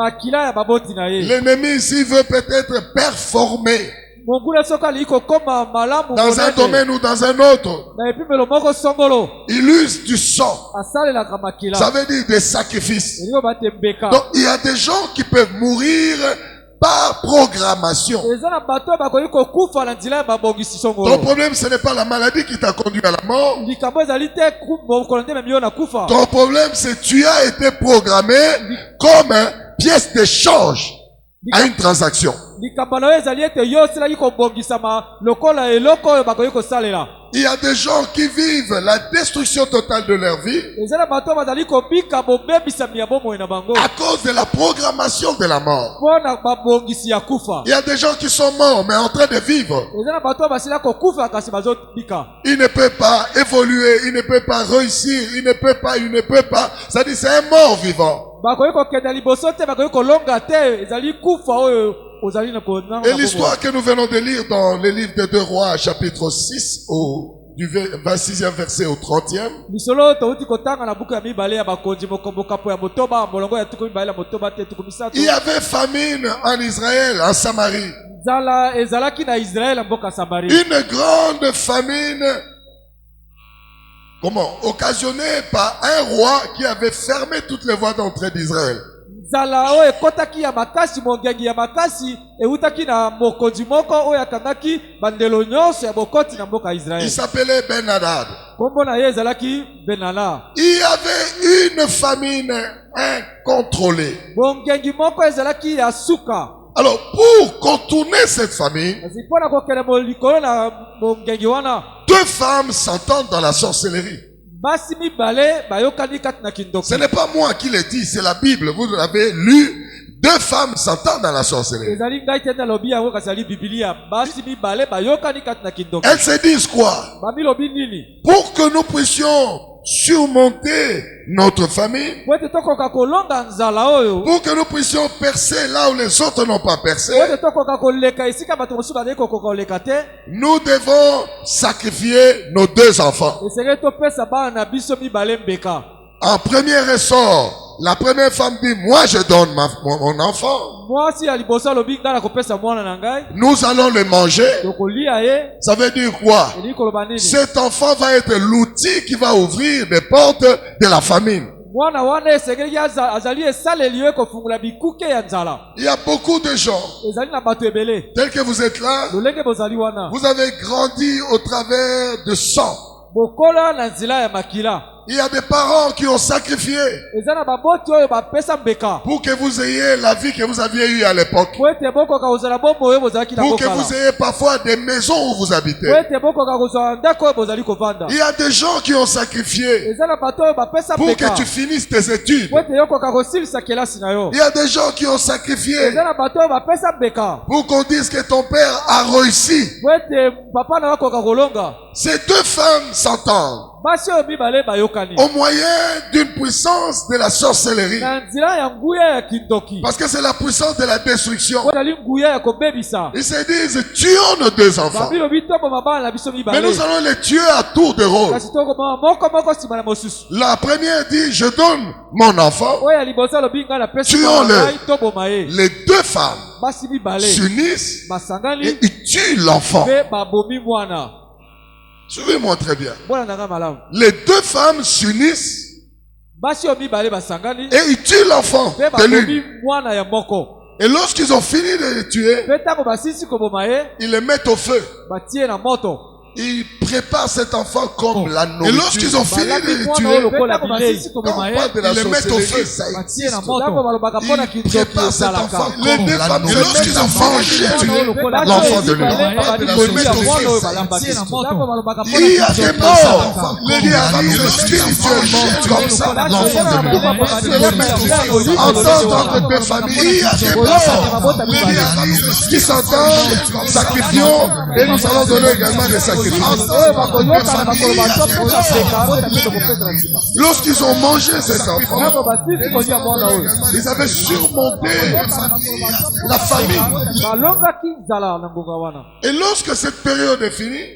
L'ennemi, s'il veut peut-être performer dans un domaine ou dans un autre, il use du sang. Ça veut dire des sacrifices. Donc il y a des gens qui peuvent mourir par programmation. Ton problème, ce n'est pas la maladie qui t'a conduit à la mort. Ton problème, c'est que tu as été programmé comme pièce d'échange à une transaction. Il y a des gens qui vivent la destruction totale de leur vie à cause de la programmation de la mort. Il y a des gens qui sont morts mais en train de vivre. Il ne peut pas évoluer, il ne peut pas réussir, il ne peut pas. Ça dit c'est un mort vivant. Et l'histoire que nous venons de lire dans le livre des 2 Rois, chapitre 6, du 26e verset au 30e. Il y avait famine en Israël, en Samarie. Une grande famine, occasionnée par un roi qui avait fermé toutes les voies d'entrée d'Israël. Il s'appelait Ben-Hadad. Il y avait une famine incontrôlée. Alors, pour contourner cette famine, 2 femmes s'entendent dans la sorcellerie. Ce n'est pas moi qui le dis, c'est la Bible. Vous l'avez lu. 2 femmes s'entendent dans la sorcellerie. Elles se disent quoi? Pour que nous puissions surmonter notre famille, pour que nous puissions percer là où les autres n'ont pas percé, nous devons sacrifier nos 2 enfants. En premier ressort, la première femme dit, moi je donne mon enfant. Nous allons le manger. Ça veut dire quoi? Cet enfant va être l'outil qui va ouvrir les portes de la famine. Il y a beaucoup de gens, tels que vous êtes là, vous avez grandi au travers de sang. Il y a des parents qui ont sacrifié pour que vous ayez la vie que vous aviez eue à l'époque. Pour que vous ayez parfois des maisons où vous habitez. Il y a des gens qui ont sacrifié pour que tu finisses tes études. Il y a des gens qui ont sacrifié pour qu'on dise que ton père a réussi. Ces 2 femmes s'entendent au moyen d'une puissance de la sorcellerie. Parce que c'est la puissance de la destruction. Ils se disent, tuons nos 2 enfants. Mais nous allons les tuer à tour de rôle. La première dit, je donne mon enfant. Tuons-le. Les 2 femmes s'unissent et ils tuent l'enfant. Suivez-moi très bien. Les 2 femmes s'unissent et ils tuent l'enfant de l'une. Et lorsqu'ils ont fini de les tuer, ils les mettent au feu. ils préparent cet enfant comme la nourriture. Et lorsqu'ils ont fini de le tuer, quand on parle de la sorcellerie, ça existe. Ils préparent cet enfant comme la nourriture. Et lorsqu'ils ont mangé l'enfant de lui, ils mettent au feu, ça existe. Il y a des morts qui arrivent spirituellement comme ça, l'enfant de lui. Entendre dans notre famille, il y a des morts qui s'entendent, sacrifions, et nous allons donner également des sacrifices. Lorsqu'ils ont mangé cet enfant, ils avaient surmonté la famille. Et lorsque cette période est finie,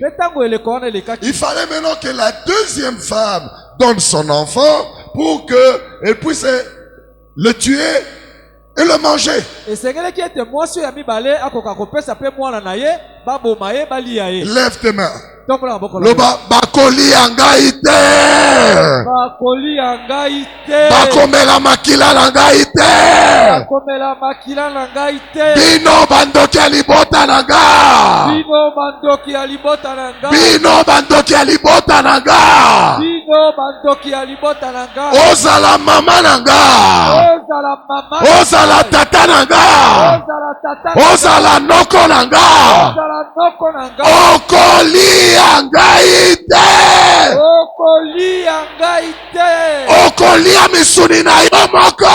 il fallait maintenant que la deuxième femme donne son enfant pour qu'elle puisse le tuer et le manger. Lève tes mains. Loba bakoli angai te. Bakoli angai te. Bakomela makila nangai te. Bakomela makila nangai te. Bino bandoki alibota nanga. Bino bandoki alibota nanga. Bino bandoki alibota nanga. Bino bandoki alibota nanga. Ozala mama nanga. Ozala mama. Ozala tata nanga. Ozala tata. Ozala noko nanga. Ozala noko nanga. Okoli angai te. Okolia ngai te. Okolia misuni na yo moko.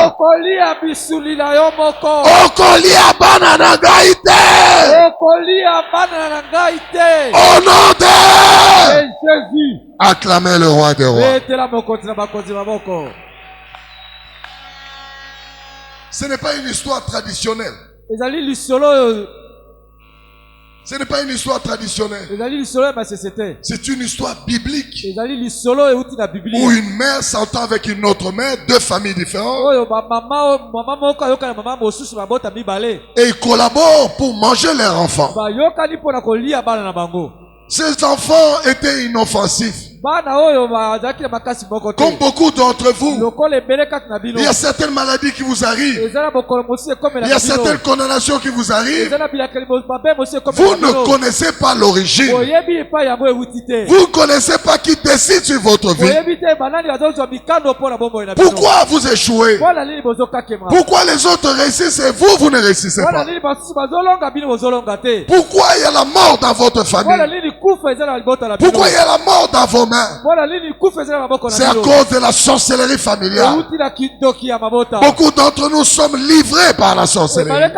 Okolia misuni na yo moko. Okolia bana na ngai te. Okolia bana na ngai te. Au nom de Jésus. Acclamez le roi des rois. Ce n'est pas une histoire traditionnelle. Ce n'est pas une histoire traditionnelle. C'est une histoire biblique. Où une mère s'entend avec une autre mère, deux familles différentes. Et ils collaborent pour manger leurs enfants. Ces enfants étaient inoffensifs. Comme beaucoup d'entre vous, il y a certaines maladies qui vous arrivent. Il y a certaines condamnations qui vous arrivent. Vous ne connaissez pas l'origine. Vous ne connaissez pas qui décide sur votre vie. Pourquoi vous échouez? Pourquoi les autres réussissent et vous, vous ne réussissez pas? Pourquoi il y a la mort dans votre famille? Pourquoi il y a la mort dans vos mains? C'est à cause de la sorcellerie familiale. Beaucoup d'entre nous sommes livrés par la sorcellerie.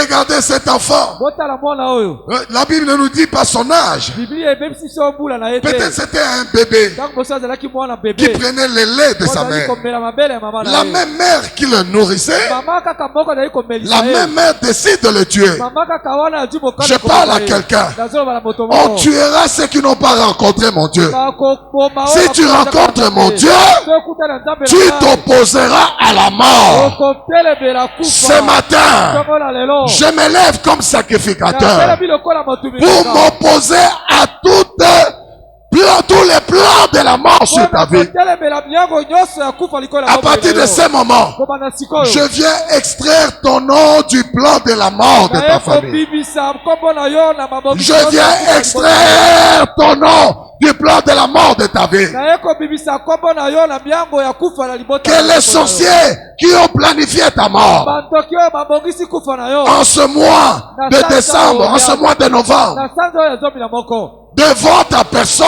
Regardez cet enfant. La Bible ne nous dit pas son âge. Peut-être c'était un bébé qui prenait le lait de sa mère. La même mère qui le nourrissait, la même mère décide de le tuer. Je parle à quelqu'un. On tuera ceux qui n'ont pas rencontré mon Dieu. Si tu rencontres mon Dieu, tu t'opposeras à la mort. Ce matin, je me lève comme sacrificateur pour m'opposer à tous les plans de la mort sur ta vie. À partir de ce moment, je viens extraire ton nom du plan de la mort de ta famille. Je viens extraire ton nom du plan de la mort de ta vie. Que les sorciers qui ont planifié ta mort en ce mois de décembre, en ce mois de novembre, devant ta personne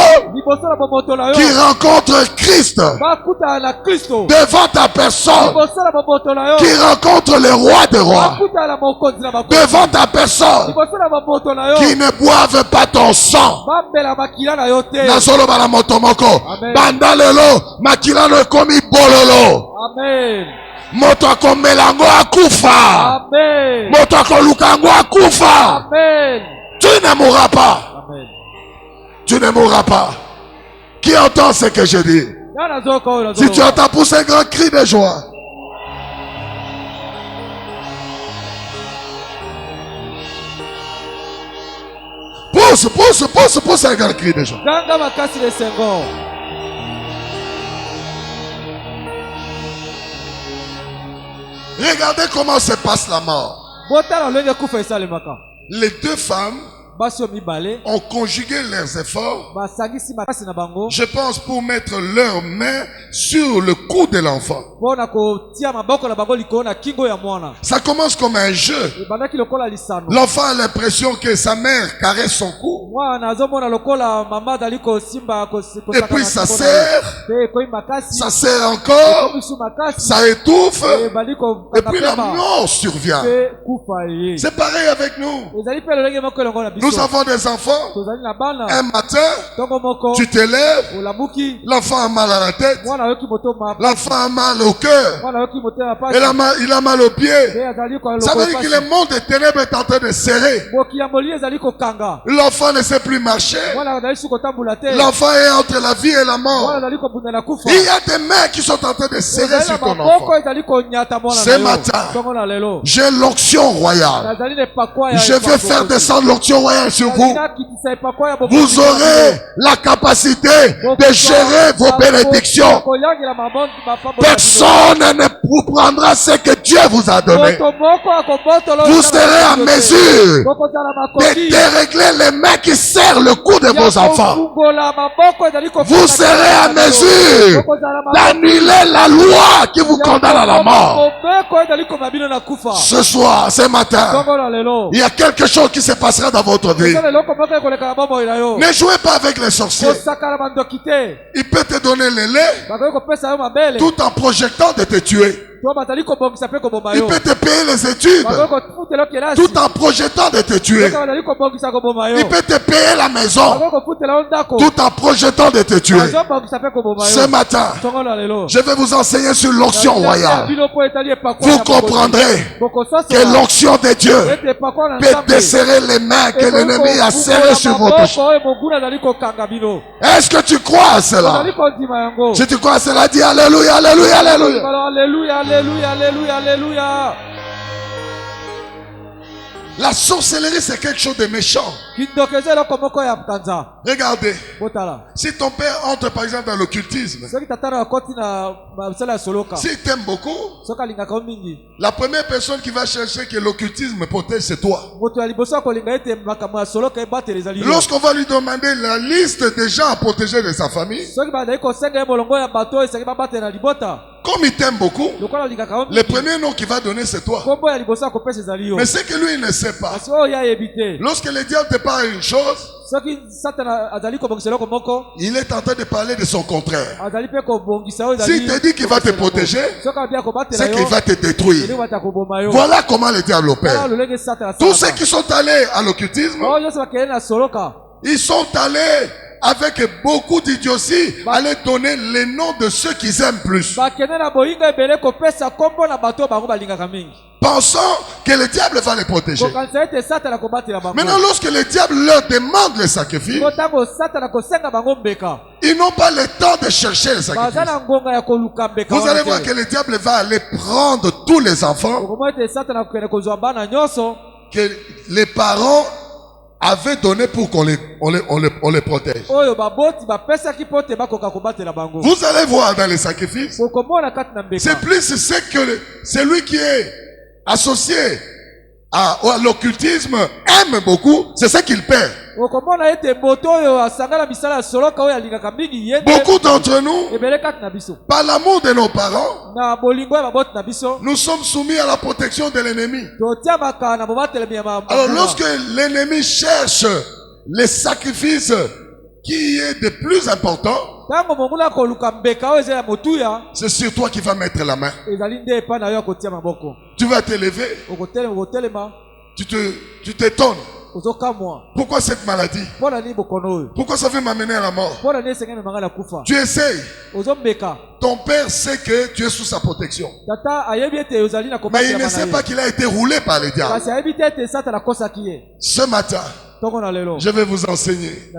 qui rencontre Christ, devant ta personne qui rencontre le roi des rois, devant ta personne qui ne boive pas ton sang. Nazolo bala motomoko banda lelo makila no ekomi bololo. Amen. Moto akomela ngo akufa. Amen. Moto akoluka ngo akufa. Amen. Tu ne mourras pas. Amen. Tu ne mourras pas. Qui entend ce que je dis? Si tu entends pousser un grand cri de joie. Pousse un grand cri de joie. Regardez comment se passe la mort. Les deux femmes ont conjugué leurs efforts, je pense, pour mettre leurs mains sur le cou de l'enfant. Ça commence comme un jeu. L'enfant a l'impression que sa mère caresse son cou. Et puis ça serre encore, ça étouffe, et puis la mort survient. C'est pareil avec nous. Nous avons des enfants. Un matin, tu te lèves, l'enfant a mal à la tête, l'enfant a mal au cœur, il a mal aux pieds. Ça veut dire que le monde des ténèbres est en train de serrer. L'enfant ne sait plus marcher. L'enfant est entre la vie et la mort. Il y a des mains qui sont en train de serrer sur ton enfant. Ce matin, j'ai l'onction royale. Je vais faire descendre l'onction royale sur vous. Vous aurez la capacité de gérer vos bénédictions. Personne ne vous prendra ce que Dieu vous a donné. Vous serez à mesure de dérégler les mains qui serrent le cou de vos enfants. Vous serez à mesure d'annuler la loi qui vous condamne à la mort. Ce soir, ce matin, il y a quelque chose qui se passera dans votre vie. Ne jouez pas avec les sorciers. Il peut te donner le lait tout en projetant de te tuer. Il peut te payer les études tout en projetant de te tuer. Il peut te payer la maison tout en projetant de te tuer. Ce matin, je vais vous enseigner sur l'onction royale. Vous comprendrez que l'onction de Dieu peut desserrer les mains que l'ennemi a serrées sur votre chemin. Est-ce que tu crois à cela? Si tu crois à cela, dis Alléluia, Alléluia, Alléluia. Alléluia, alléluia, alléluia, alléluia. La sorcellerie, c'est quelque chose de méchant. Regardez. Si ton père entre par exemple dans l'occultisme, s'il t'aime beaucoup, la première personne qui va chercher que l'occultisme protège, c'est toi. Lorsqu'on va lui demander la liste des gens à protéger de sa famille, comme il t'aime beaucoup, le premier nom qu'il va donner, c'est toi. Mais c'est que lui, il ne sait pas. Lorsque le diable te parle une chose, il est en train de parler de son contraire. S'il te dit qu'il va te protéger, c'est qu'il va te détruire. Voilà comment le diable opère. Tous ceux qui sont allés à l'occultisme, ils sont allés avec beaucoup d'idiotie, aller donner les noms de ceux qu'ils aiment plus, pensant que le diable va les protéger. Maintenant, lorsque le diable leur demande le sacrifice, ils n'ont pas le temps de chercher le sacrifice. Vous allez voir que le diable va aller prendre tous les enfants que les parents avaient donné pour qu'on les protège. Vous allez voir dans les sacrifices, c'est plus celui qui est associé à l'occultisme aime beaucoup, c'est ce qu'il perd. Beaucoup d'entre nous, par l'amour de nos parents, nous sommes soumis à la protection de l'ennemi. Alors lorsque l'ennemi cherche les sacrifices qui est de plus important, c'est sur toi qui va mettre la main. Tu vas te lever. Tu t'étonnes. Pourquoi cette maladie? Pourquoi ça veut m'amener à la mort? Tu essayes. Ton père sait que tu es sous sa protection, mais il ne sait pas qu'il a été roulé par les diables. Ce matin, je vais vous enseigner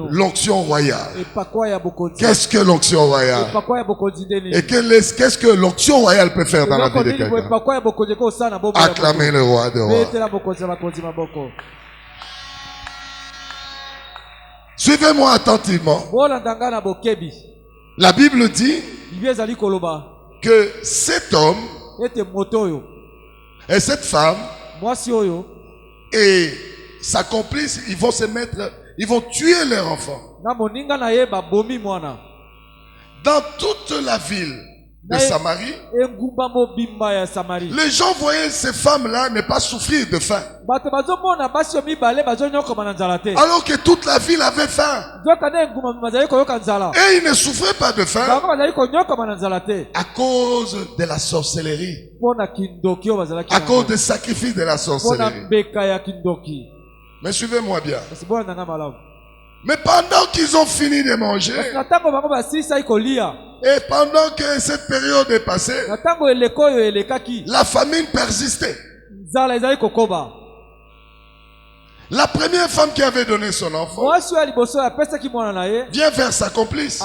l'onction royale. Qu'est-ce que l'onction royale? Et qu'est-ce que l'onction royale peut faire dans la vie de quelqu'un? Acclamez le roi de rois. Suivez-moi attentivement. La Bible dit que cet homme et cette femme et s'accomplisse, ils vont se mettre, ils vont tuer leur enfant. Dans toute la ville de Samarie, les gens voyaient ces femmes-là ne pas souffrir de faim. Alors que toute la ville avait faim. Et ils ne souffraient pas de faim à cause de la sorcellerie. À cause des sacrifices de la sorcellerie. Mais suivez-moi bien. Mais pendant qu'ils ont fini de manger, et pendant que cette période est passée, la famine persistait. La première femme qui avait donné son enfant vient vers sa complice.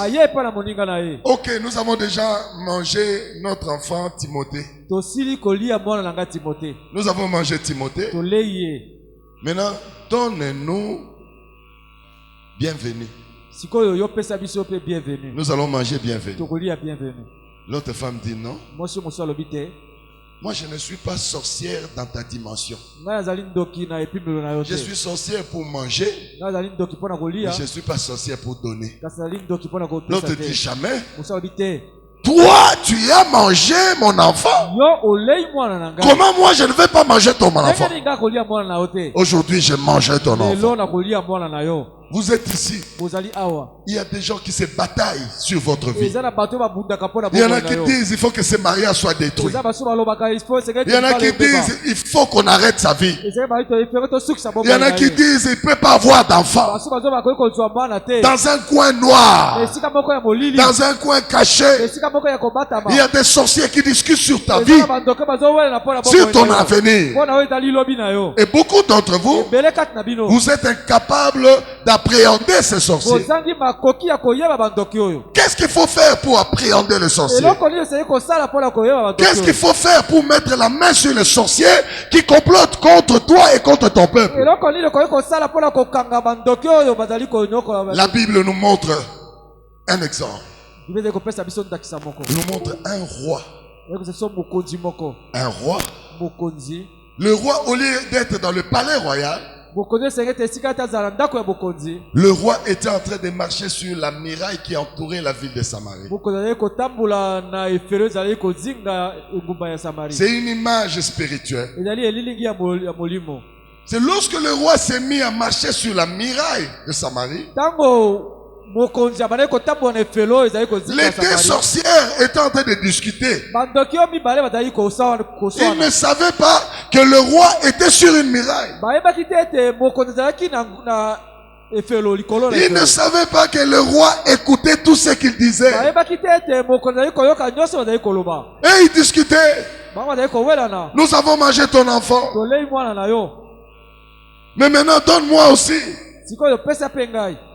Ok, nous avons déjà mangé notre enfant Timothée. Nous avons mangé Timothée. Maintenant, donne-nous bienvenue. Nous allons manger bienvenue. L'autre femme dit non. Moi, je ne suis pas sorcière dans ta dimension. Je suis sorcière pour manger. Mais je ne suis pas sorcière pour donner. L'autre dit jamais. Toi, tu as mangé mon enfant. Comment moi je ne vais pas manger ton enfant? Aujourd'hui, je mange ton enfant. Vous êtes ici. Il y a des gens qui se bataillent sur votre vie. Il y en a qui disent il faut que ce mariage soit détruit. Il y en a qui disent il faut qu'on arrête sa vie. Il y en a qui disent il ne peut pas avoir d'enfant. Dans un coin noir, dans un coin caché, il y a des sorciers qui discutent sur ta vie, sur ton avenir. Et beaucoup d'entre vous, vous êtes incapables d'appréhender ces sorciers. Qu'est-ce qu'il faut faire pour appréhender les sorciers? Qu'est-ce qu'il faut faire pour mettre la main sur les sorciers qui complotent contre toi et contre ton peuple? La Bible nous montre un exemple. Il nous montre un roi. Un roi. Le roi, au lieu d'être dans le palais royal, le roi était en train de marcher sur la muraille qui entourait la ville de Samarie. C'est une image spirituelle. C'est lorsque le roi s'est mis à marcher sur la muraille de Samarie, les deux sorcières étaient en train de discuter. Ils ne savaient pas que le roi était sur une muraille. Ils ne savaient pas que le roi écoutait tout ce qu'il disait. Et ils discutaient. Nous avons mangé ton enfant. Mais maintenant donne-moi aussi.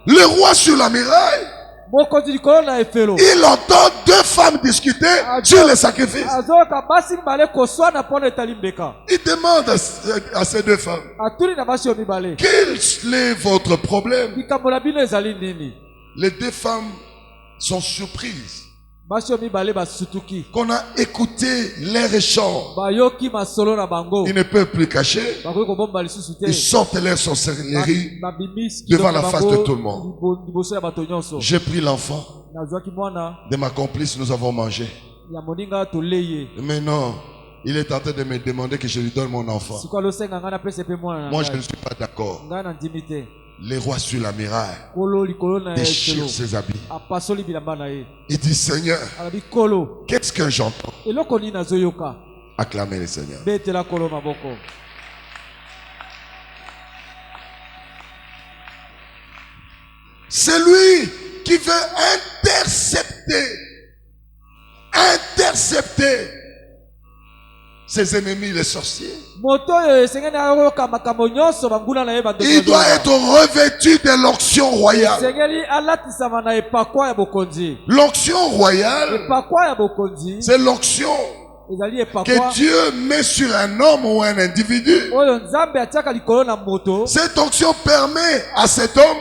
Le roi sur la muraille, il entend deux femmes discuter sur les sacrifices. Il demande à ces deux femmes, quel est votre problème? Les deux femmes sont surprises qu'on a écouté leur échange. Ils ne peuvent plus cacher. Ils sortent leur sorcellerie devant la face de tout le monde. J'ai pris l'enfant de ma complice, nous avons mangé. Mais non, il est en train de me demander que je lui donne mon enfant. Moi, je ne suis pas d'accord. Les rois sur la muraille déchirent ses habits. Il dit Seigneur, qu'est-ce que j'entends? Acclamez le Seigneur. C'est lui qui veut intercepter ses ennemis, les sorciers. Il doit être revêtu de l'onction royale. L'onction royale, c'est l'onction que Dieu met sur un homme ou un individu. Cette onction permet à cet homme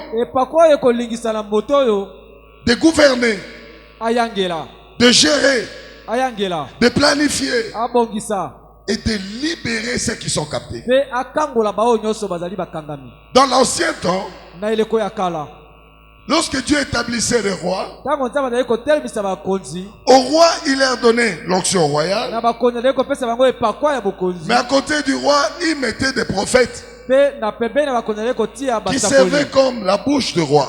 de gouverner, de gérer, de planifier, et de libérer ceux qui sont captifs. Dans l'ancien temps, lorsque Dieu établissait les rois, au roi il leur donnait l'onction royale, mais à côté du roi il mettait des prophètes qui servaient comme la bouche du roi.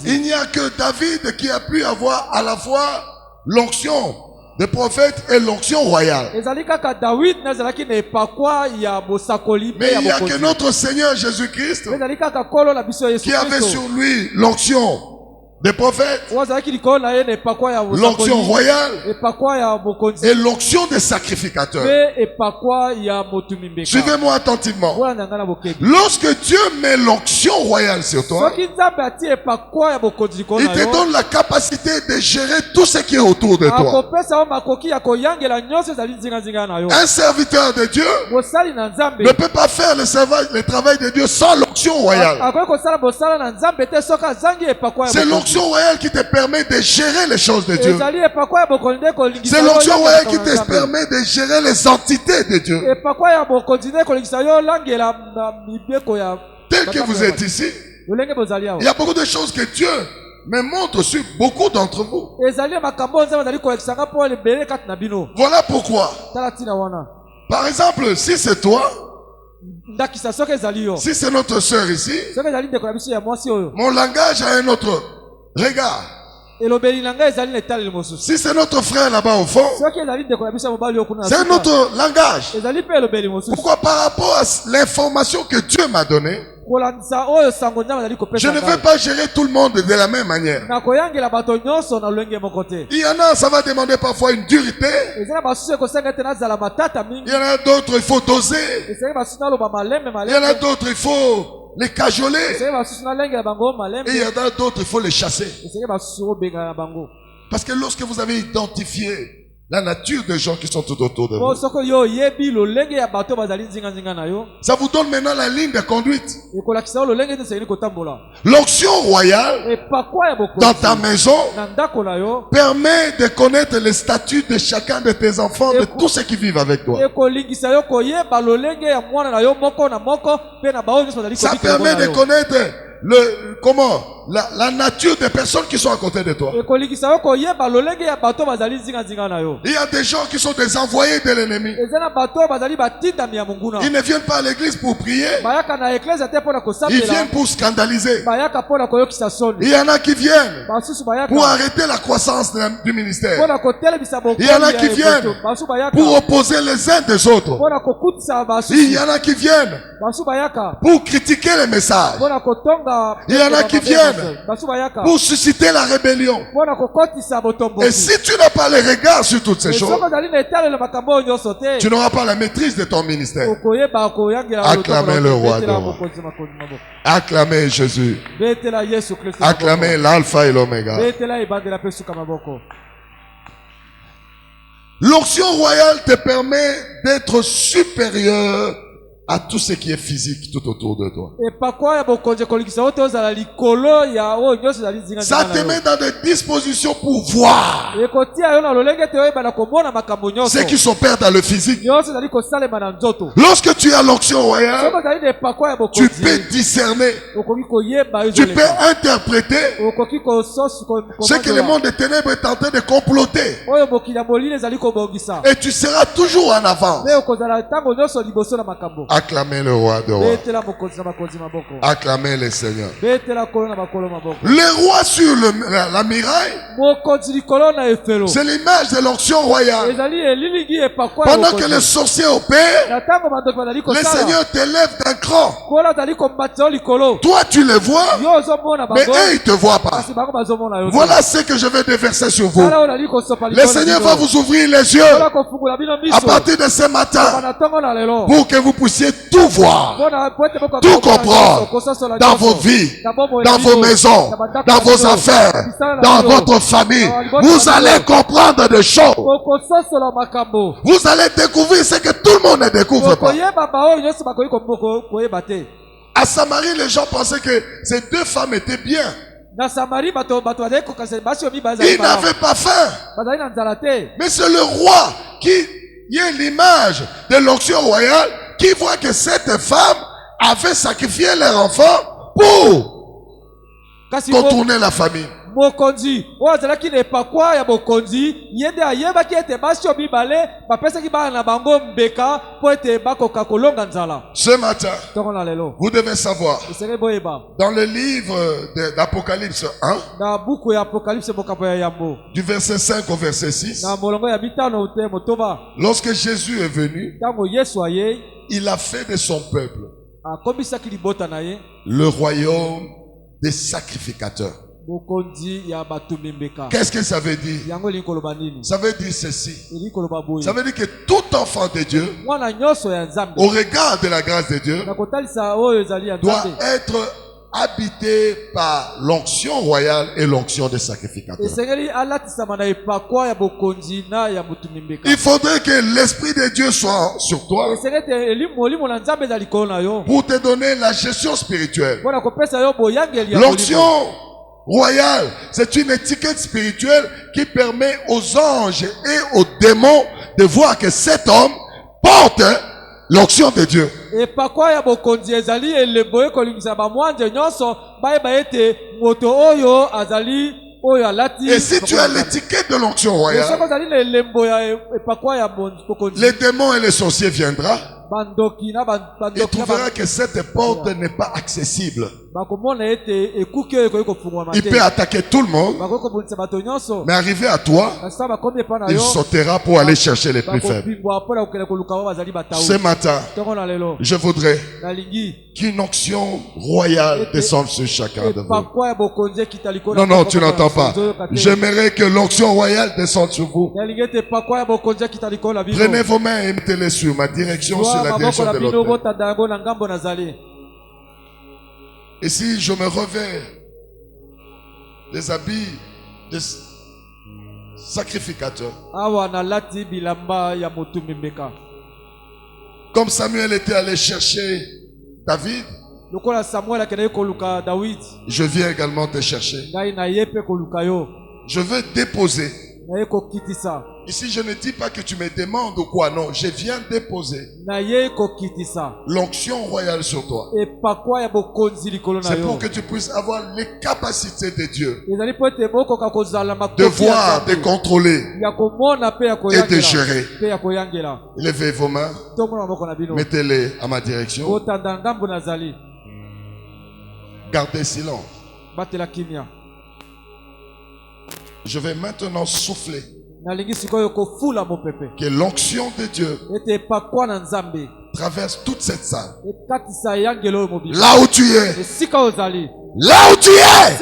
Il n'y a que David qui a pu avoir à la fois l'onction des prophètes et l'onction royale. Mais il n'y a que notre Seigneur Jésus-Christ qui avait sur lui l'onction des prophètes, l'onction royale et l'onction des sacrificateurs. Suivez-moi attentivement. Lorsque Dieu met l'onction royale sur toi, il te donne la capacité de gérer tout ce qui est autour de toi. Un serviteur de Dieu ne peut pas faire le travail de Dieu sans l'onction royale. C'est l'onction royale qui te permet de gérer les choses de Dieu. C'est l'onction royale qui te permet de gérer les entités de Dieu. Tel que vous êtes ici, il y a beaucoup de choses que Dieu me montre sur beaucoup d'entre vous. Voilà pourquoi. Par exemple, si c'est toi, si c'est notre sœur ici, mon langage a un autre regard. Si c'est notre frère là-bas au fond, c'est un autre langage. Pourquoi? Par rapport à l'information que Dieu m'a donnée, je ne veux pas gérer tout le monde de la même manière. Il y en a, ça va demander parfois une dureté. Il y en a d'autres, il faut doser. Il y en a d'autres, il faut les cajoler. Et il y en a d'autres, il faut les chasser. Parce que lorsque vous avez identifié la nature des gens qui sont tout autour de vous, ça vous donne maintenant la ligne de conduite. L'onction royale dans ta maison permet de connaître les statuts de chacun de tes enfants, de tous ceux qui vivent avec toi. Ça permet de connaître la nature des personnes qui sont à côté de toi. Il y a des gens qui sont des envoyés de l'ennemi. Ils ne viennent pas à l'église pour prier. Ils viennent pour scandaliser. Il y en a qui viennent pour arrêter la croissance du ministère. Il y en a qui viennent pour opposer les uns des autres. Il y en a qui viennent pour critiquer les messages. Il y en a qui viennent pour susciter la rébellion. Et si tu n'as pas le regard sur toutes ces choses, tu n'auras pas la maîtrise de ton ministère. Acclamez le roi des rois. Acclamez Jésus. Acclamez l'alpha et l'oméga. L'onction royale te permet d'être supérieur à tout ce qui est physique tout autour de toi. Ça te met dans des dispositions pour voir ceux qui s'opèrent dans le physique. Lorsque tu as l'onction royale, tu peux discerner, tu peux interpréter ce que le monde des ténèbres est en train de comploter. Et tu seras toujours en avance. Acclamez le roi de rois. Acclamez le Seigneur. Le roi sur la muraille, c'est l'image de l'onction royale. Pendant que les sorciers opèrent, le Seigneur t'élève d'un cran. Toi tu les vois, mais eux ils te voient pas. Voilà ce que je vais déverser sur vous. Le Seigneur va vous ouvrir les yeux à partir de ce matin pour que vous puissiez tout voir, tout comprendre dans vos vies, dans vos maisons, dans vos affaires, dans votre famille. Vous allez comprendre des choses. Vous allez découvrir ce que tout le monde ne découvre pas. À Samarie, les gens pensaient que ces deux femmes étaient bien. Il n'avait pas faim. Mais c'est le roi qui est l'image de l'onction royale qui voit que cette femme avait sacrifié leur enfant pour contourner la famine. Mokonzi ozalaki ne pakwa ya mokonzi yende ayebaki ete basi mibale bapesaki bana na bango mbeka po ete bakoka kolonga nzala. Ce matin, vous devez savoir, dans le livre d'Apocalypse 1, na buku ya Apocalypse mokapo ya yambo, du verset 5 au verset 6, na molongo ya bitano te motoba, lorsque Jésus est venu, tango Yesu aye, il a fait de son peuple akomisaki libota na ye le royaume des sacrificateurs. Qu'est-ce que ça veut dire? Ça veut dire ceci. Ça veut dire que tout enfant de Dieu, au regard de la grâce de Dieu, doit être habité par l'onction royale et l'onction des sacrificateurs. Il faudrait que l'Esprit de Dieu soit sur toi pour te donner la gestion spirituelle. L'onction royale, c'est une étiquette spirituelle qui permet aux anges et aux démons de voir que cet homme porte l'onction de Dieu. Et si tu as l'étiquette de l'onction royale, les démons et les sorciers viendront. Il trouvera que cette porte n'est pas accessible. Il peut attaquer tout le monde, mais arrivé à toi, il sautera pour aller chercher les plus faibles. Ce matin, je voudrais qu'une onction royale descende sur chacun de vous. Non, tu n'entends pas. J'aimerais que l'onction royale descende sur vous. Prenez vos mains et mettez-les sur ma direction, sur la direction de l'autel. Et si je me revers des habits de sacrificateur, comme Samuel était allé chercher David, je viens également te chercher. Je veux déposer. Ici, je ne dis pas que tu me demandes ou quoi, non. Je viens déposer l'onction royale sur toi. C'est pour que tu puisses avoir les capacités de Dieu de voir, de contrôler et de gérer. Levez vos mains, mettez-les à ma direction. Gardez silence. Je vais maintenant souffler que l'onction de Dieu traverse toute cette salle. Là où tu es. Là où tu es.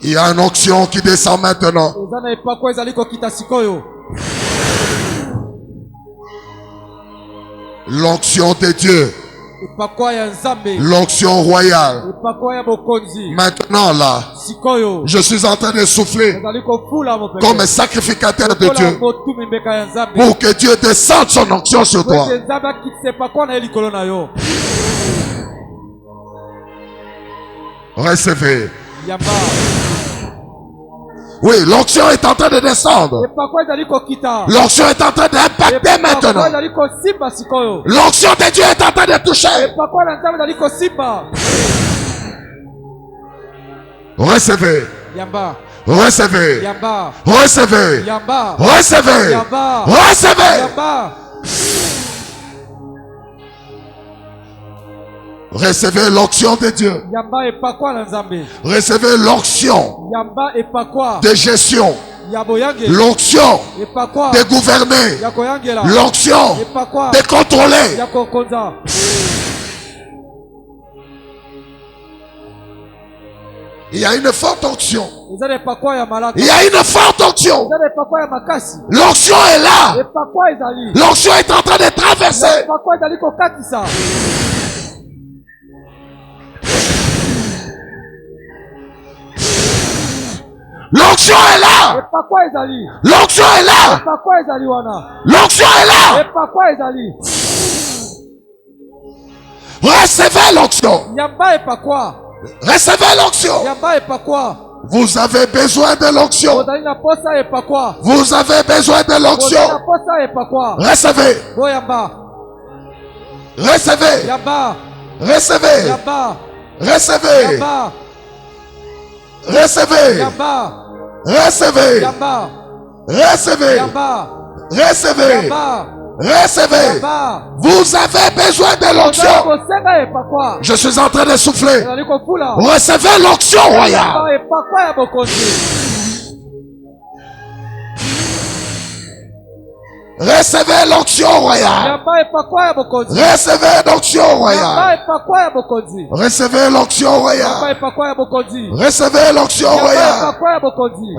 Il y a une onction qui descend maintenant. L'onction de Dieu. L'onction royale. Maintenant là, je suis en train de souffler comme un sacrificateur de Dieu pour que Dieu descende son onction sur toi. Recevez. Oui, l'onction est en train de descendre. L'onction est en train d'impacter maintenant. L'onction de Dieu est en train de toucher. Recevez. Recevez. Recevez. Recevez. Recevez. Recevez l'onction de Dieu. Recevez l'onction de gestion. L'onction de gouverner. L'onction de contrôler. Il y a une forte onction. Il y a une forte onction. L'onction est là. L'onction est en train de traverser. L'onction est là. L'onction est là. L'onction est là. Recevez l'onction. Recevez l'onction. Vous avez besoin de l'onction. Vous avez besoin de l'onction. Recevez. Recevez. Recevez. Recevez. Recevez. Recevez. Recevez. Recevez. Recevez. Vous avez besoin de l'onction. Je suis en train de souffler. Recevez l'onction royale. Recevez l'onction royale. Recevez l'onction royale. Recevez l'onction royale. Recevez l'onction royale.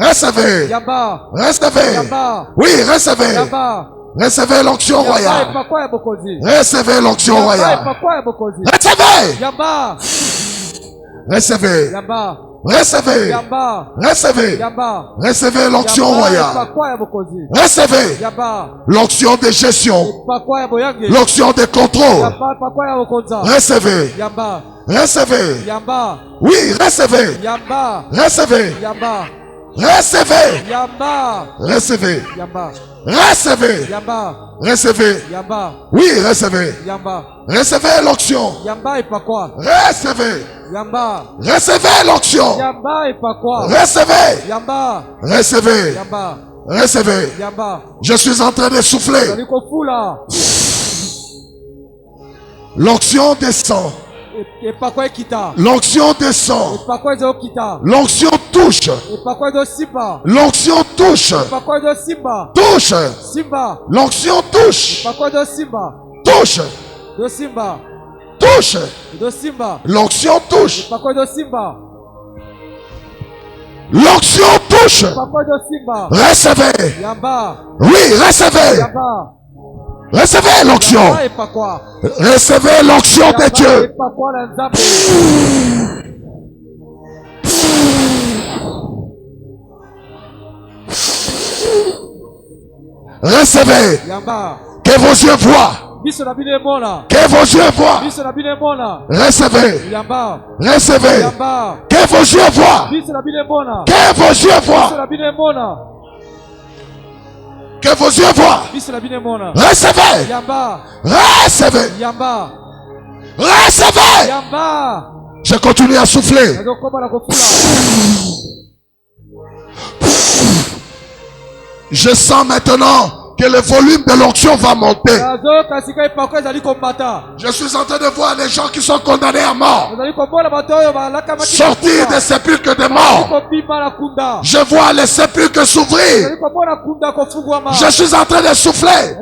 Recevez. Recevez. Oui, recevez. Recevez l'onction royale. Recevez l'onction royale. Recevez. Recevez. Recevez. Recevez. Recevez l'onction royale. Recevez l'onction de gestion. L'onction de contrôle. Recevez. Recevez. Oui, recevez. Recevez. Recevez. Recevez. Recevez. Recevez. Oui, recevez. Recevez l'onction. Recevez. Recevez l'onction. Recevez. Recevez. Recevez. Je suis en train de souffler. L'onction descend. L'onction descend. L'onction touche. L'onction touche. Touche. L'onction touche. Touche. Touche. L'onction touche. L'onction touche. Recevez. Oui, recevez. Recevez l'onction. Recevez l'onction de Dieu. Recevez. Que vos yeux voient. Que vos yeux voient. Recevez. Recevez. Que vos yeux voient. Que vos yeux voient. Que vos yeux voient. Recevez. Recevez. Recevez. Je continue à souffler. Je sens maintenant que le volume de l'onction va monter. Je suis en train de voir les gens qui sont condamnés à mort sortir des sépulcres de mort. Je vois les sépulcres s'ouvrir. Je suis en train de souffler.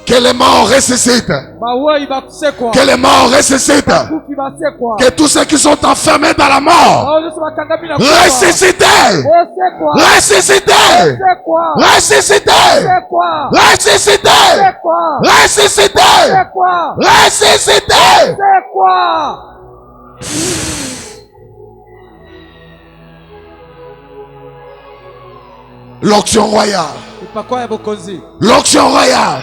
Que les morts ressuscitent. Que les morts ressuscitent. Que tous ceux qui sont enfermés dans la mort ressuscitent. Ressuscitent. Ressuscitent. Ressuscitent. Ressuscitent. Ressuscitent. L'onction royale. L'onction royale.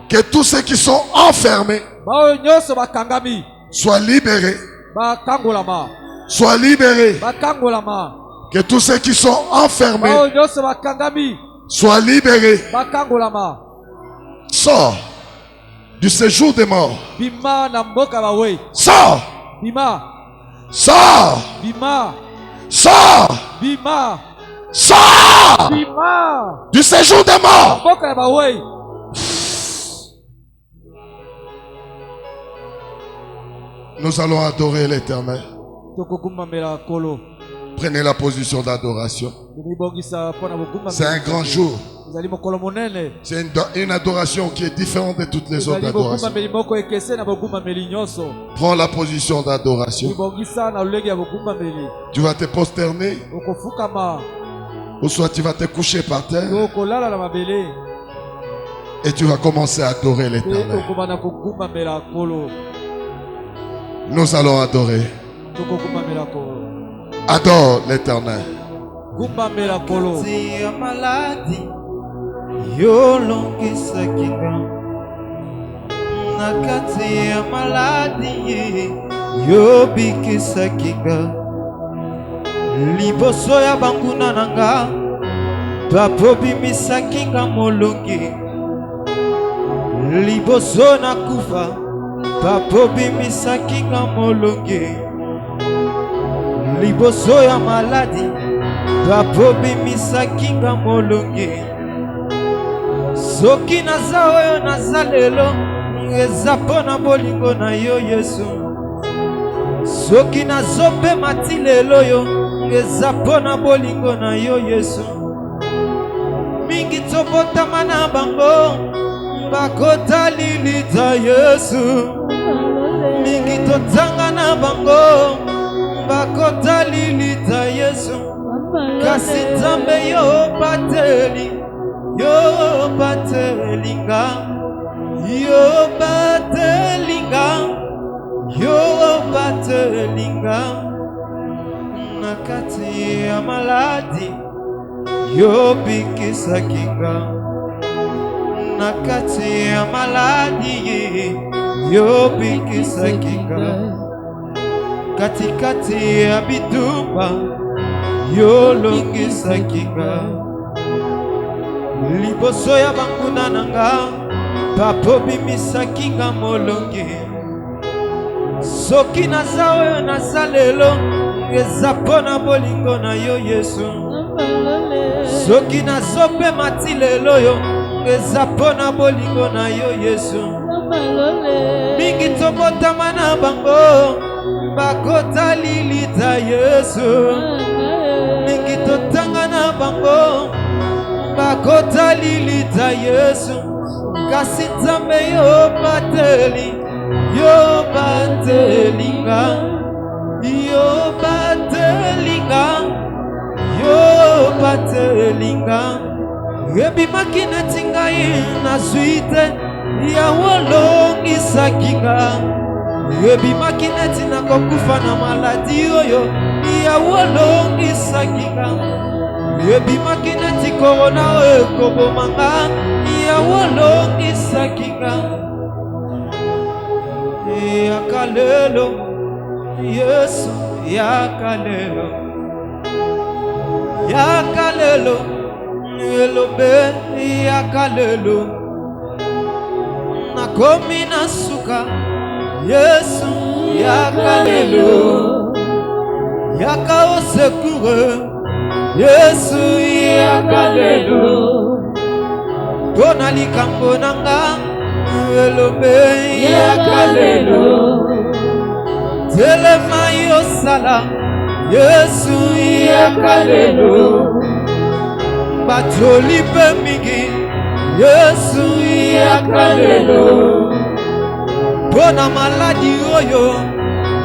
Que tous ceux qui sont enfermés soient libérés. Soient libérés. Que tous ceux qui sont enfermés soient libérés. Sors du séjour des morts. Sors. Sors. Sors. Sors du séjour des morts. Nous allons adorer l'Éternel. Prenez la position d'adoration. C'est un grand jour. C'est une adoration qui est différente de toutes les autres adorations. Prends la position d'adoration. Tu vas te prosterner. Ou soit tu vas te coucher par terre. Et tu vas commencer à adorer l'Éternel. Nous allons adorer. Adore l'Éternel. Liboso ya banguna nanga papobi misakinga molongi liboso na kufa papobi misakinga molongi liboso ya maladi papobi misakinga molongi soki naza oyo naza lelo eza pona bolingo na yo Yesu soki nazope mati lelo yo eza pona bolingo na yo Yesu mingi tobotama na bango bakota lilita Yesu mingi totanga na bango bakota lilita Yesu kasi Nzambe yo batelinga nakati ya maladi yo bikisa kinga nakati ya maladi yo bikisa kinga katikati ya bitumba yo longisa kinga liboso ya banguna nanga papo bimisa kinga molongi soki naza oyo naza lelo eza pona bolingo na yo Yesu soki nazope mati lelo yo eza pona bolingo na yo Yesu mingi tobotama na bango bakota lilita Yesu mingi totanga na bango bakota lilita Yesu kasi Nzambe yo batelinga ebimaki neti ngai na suite ya wolongisa kinga ebimaki neti nakokufa na maladi oyo ya wolongisa kinga ebimaki neti korona oyo ekobomanga ya wolongisa kinga yakalelo Yesu yakalelo elobe yakalelo nakomi na suka Yesu yakalelo yakaosekure Yesu yakalelo pona likambo nanga elobe yakalelo telema yosala Yesu yakalelo batoli pe mingi Yesu yakalelo pona maladi oyo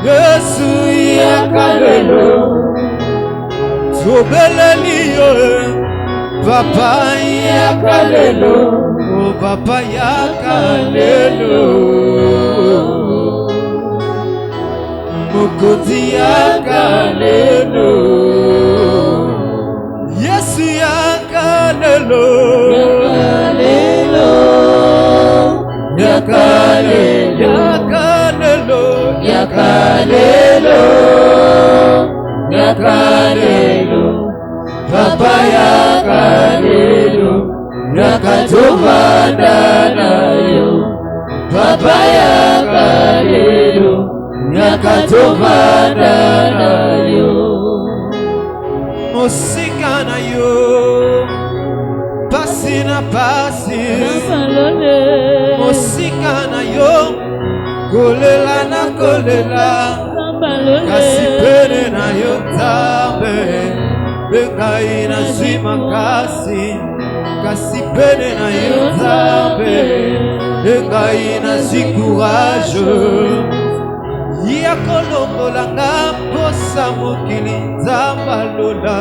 Yesu yakalelo tobeleli yo papa yakalelo oh papa yakalelo mokozi yakalelo Yesu yakalelo yakalelo papa yakalelo yakatovanda nayo papa yakalelo yakatovanda nayo mosika na yo pasi na pasi mosika na yo kolela na kolela kasi pene na yo Nzambe bengai na zima kasi pene na yo Nzambe bengai na zi courage ya kolongolanga posa mokili Nzamba lola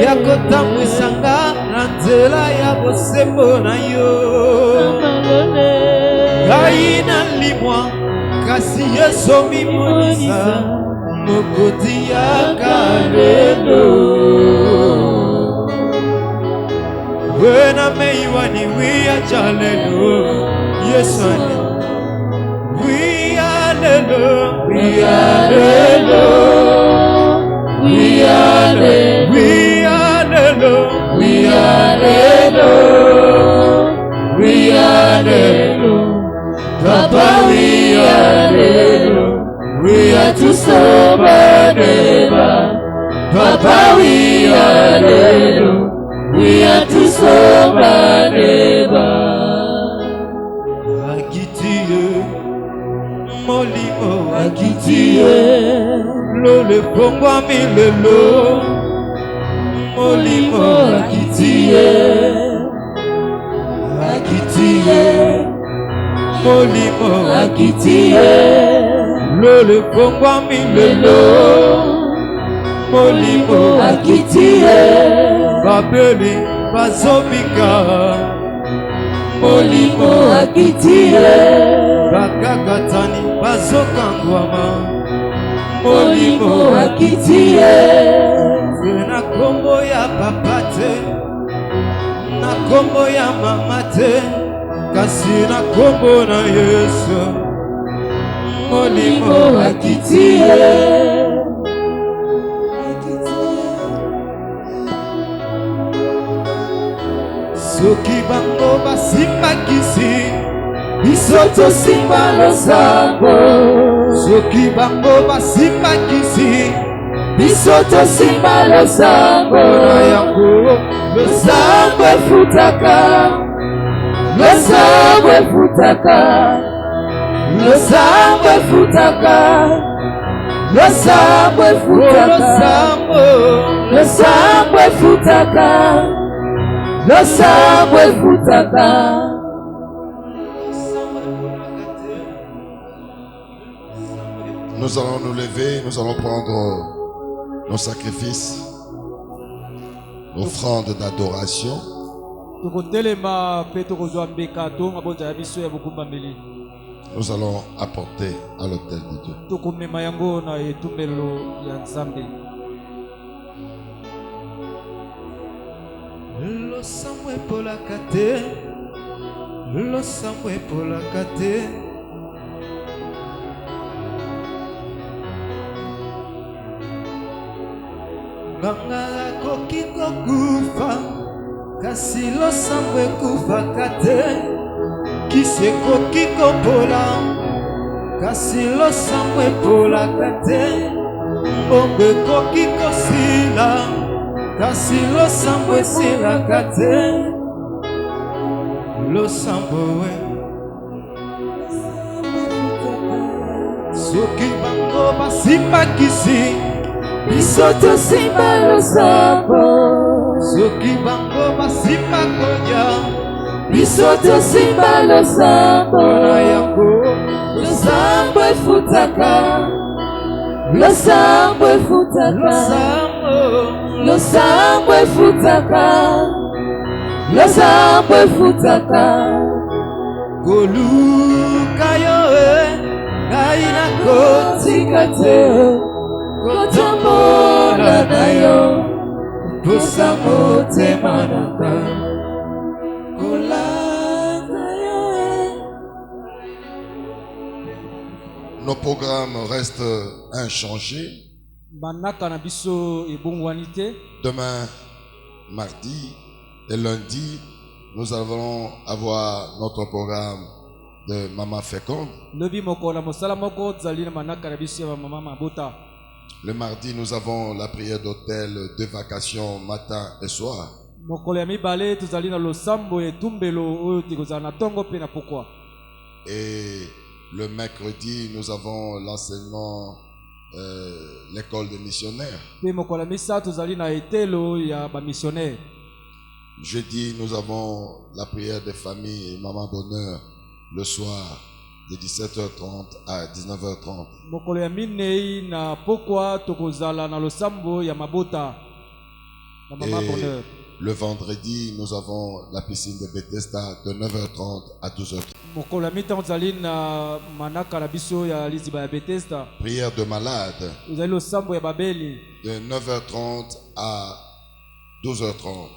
ya kotambwisanga na nzela ya bosembo na yo ngai na limwa kasi Yesu mimonisa mokoti ya kalelo wena meiwani wiya jalelo Yesu we are the Lord, we are the Lord, we are the Lord, we are the Lord, we are the Lord, Papa, we are the Lord, we are to Sobaneba, Papa, we are the Lord, we are to Sobaneba. Molimo akitiye lole pongwa milelo molimo akitiye molimo akitiye lole pongwa milelo molimo akitiye babeli bazobika molimo akitiye bakakatani bazokangwama molimo akitiye na kombo ya papa te na kombo ya mama te kasi na kombo na Yesu molimo akitiye soki bango basimbakisi biso tosimba losambo soki bango basimbakisi biso tosimba losambo na yango losambo efutaka losambo efutaka losambo efutaka losambo efutaka losambo efutaka losambo efutaka. Nous allons nous lever, nous allons prendre nos sacrifices, offrandes d'adoration. Nous allons apporter à l'autel de Dieu. Bangala koki kokufa kasi losambo ekufaka te kisi ekoki kopola kasi losambo epolaka te mbongo ekoki kosila kasi losambo esilaka te losambo we soki bango basimbakisi biso tosimba losambo soki bango basimba kodia biso tosimba losambo na yango losambo efutaka losambo efutaka losambo efutaka losambo efutaka koluka yo ngai nakotika te kotambola na yo posa motema nanga kolanda yo. Nos programmes restent inchangés. Demain, mardi et lundi, nous allons avoir notre programme de Maman Féconde. Le mardi, nous avons la prière d'hôtel de vacation matin et soir. Et Le mercredi, nous avons l'enseignement, l'école des missionnaires. Jeudi, nous avons la prière des familles et Maman Bonheur le soir de 17h30 à 19h30. Et le vendredi, nous avons la piscine de Bethesda de 9h30 à 12h30. Prière de malades de 9h30 à 12h30.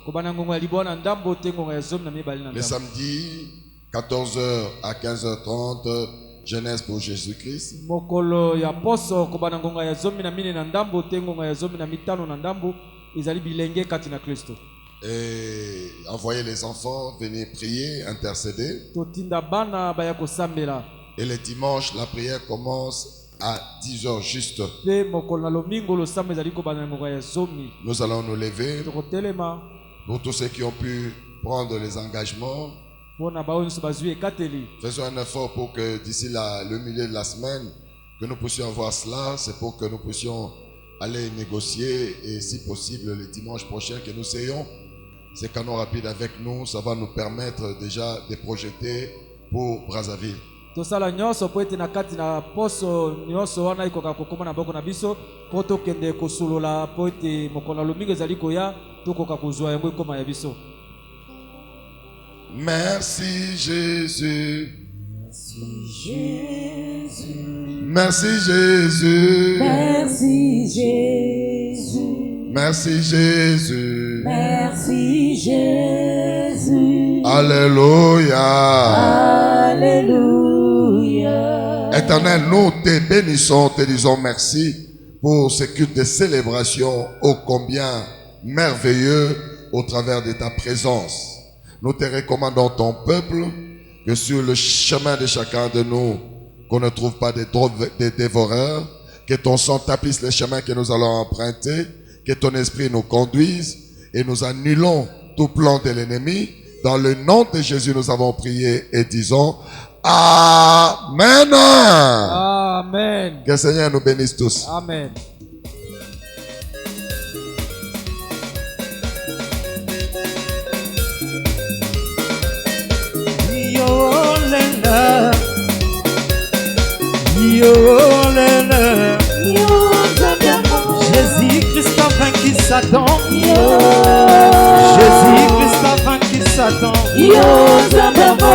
Le samedi, 14h à 15h30, jeunesse pour Jésus-Christ. Et envoyer les enfants venir prier, intercéder. Et le dimanche, la prière commence à 10h juste. Nous allons nous lever pour tous ceux qui ont pu prendre les engagements. Faisons un effort pour que d'ici le milieu de la semaine, que nous puissions avoir cela. C'est pour que nous puissions aller négocier et si possible le dimanche prochain que nous ayons ces canaux rapides avec nous. Ça va nous permettre déjà de projeter pour Brazzaville. Merci Jésus. Merci Jésus. Merci Jésus. Merci Jésus. Merci Jésus. Alléluia. Alléluia. Éternel, nous te bénissons, te disons merci pour ce culte de célébration ô combien merveilleux au travers de ta présence. Nous te recommandons ton peuple, que sur le chemin de chacun de nous, qu'on ne trouve pas des dévoreurs, que ton sang tapisse les chemins que nous allons emprunter, que ton esprit nous conduise et nous annulons tout plan de l'ennemi. Dans le nom de Jésus, nous avons prié et disons Amen. Amen. Que le Seigneur nous bénisse tous. Amen. Jésus-Christ a vaincu Satan. Jésus-Christ a vaincu Satan.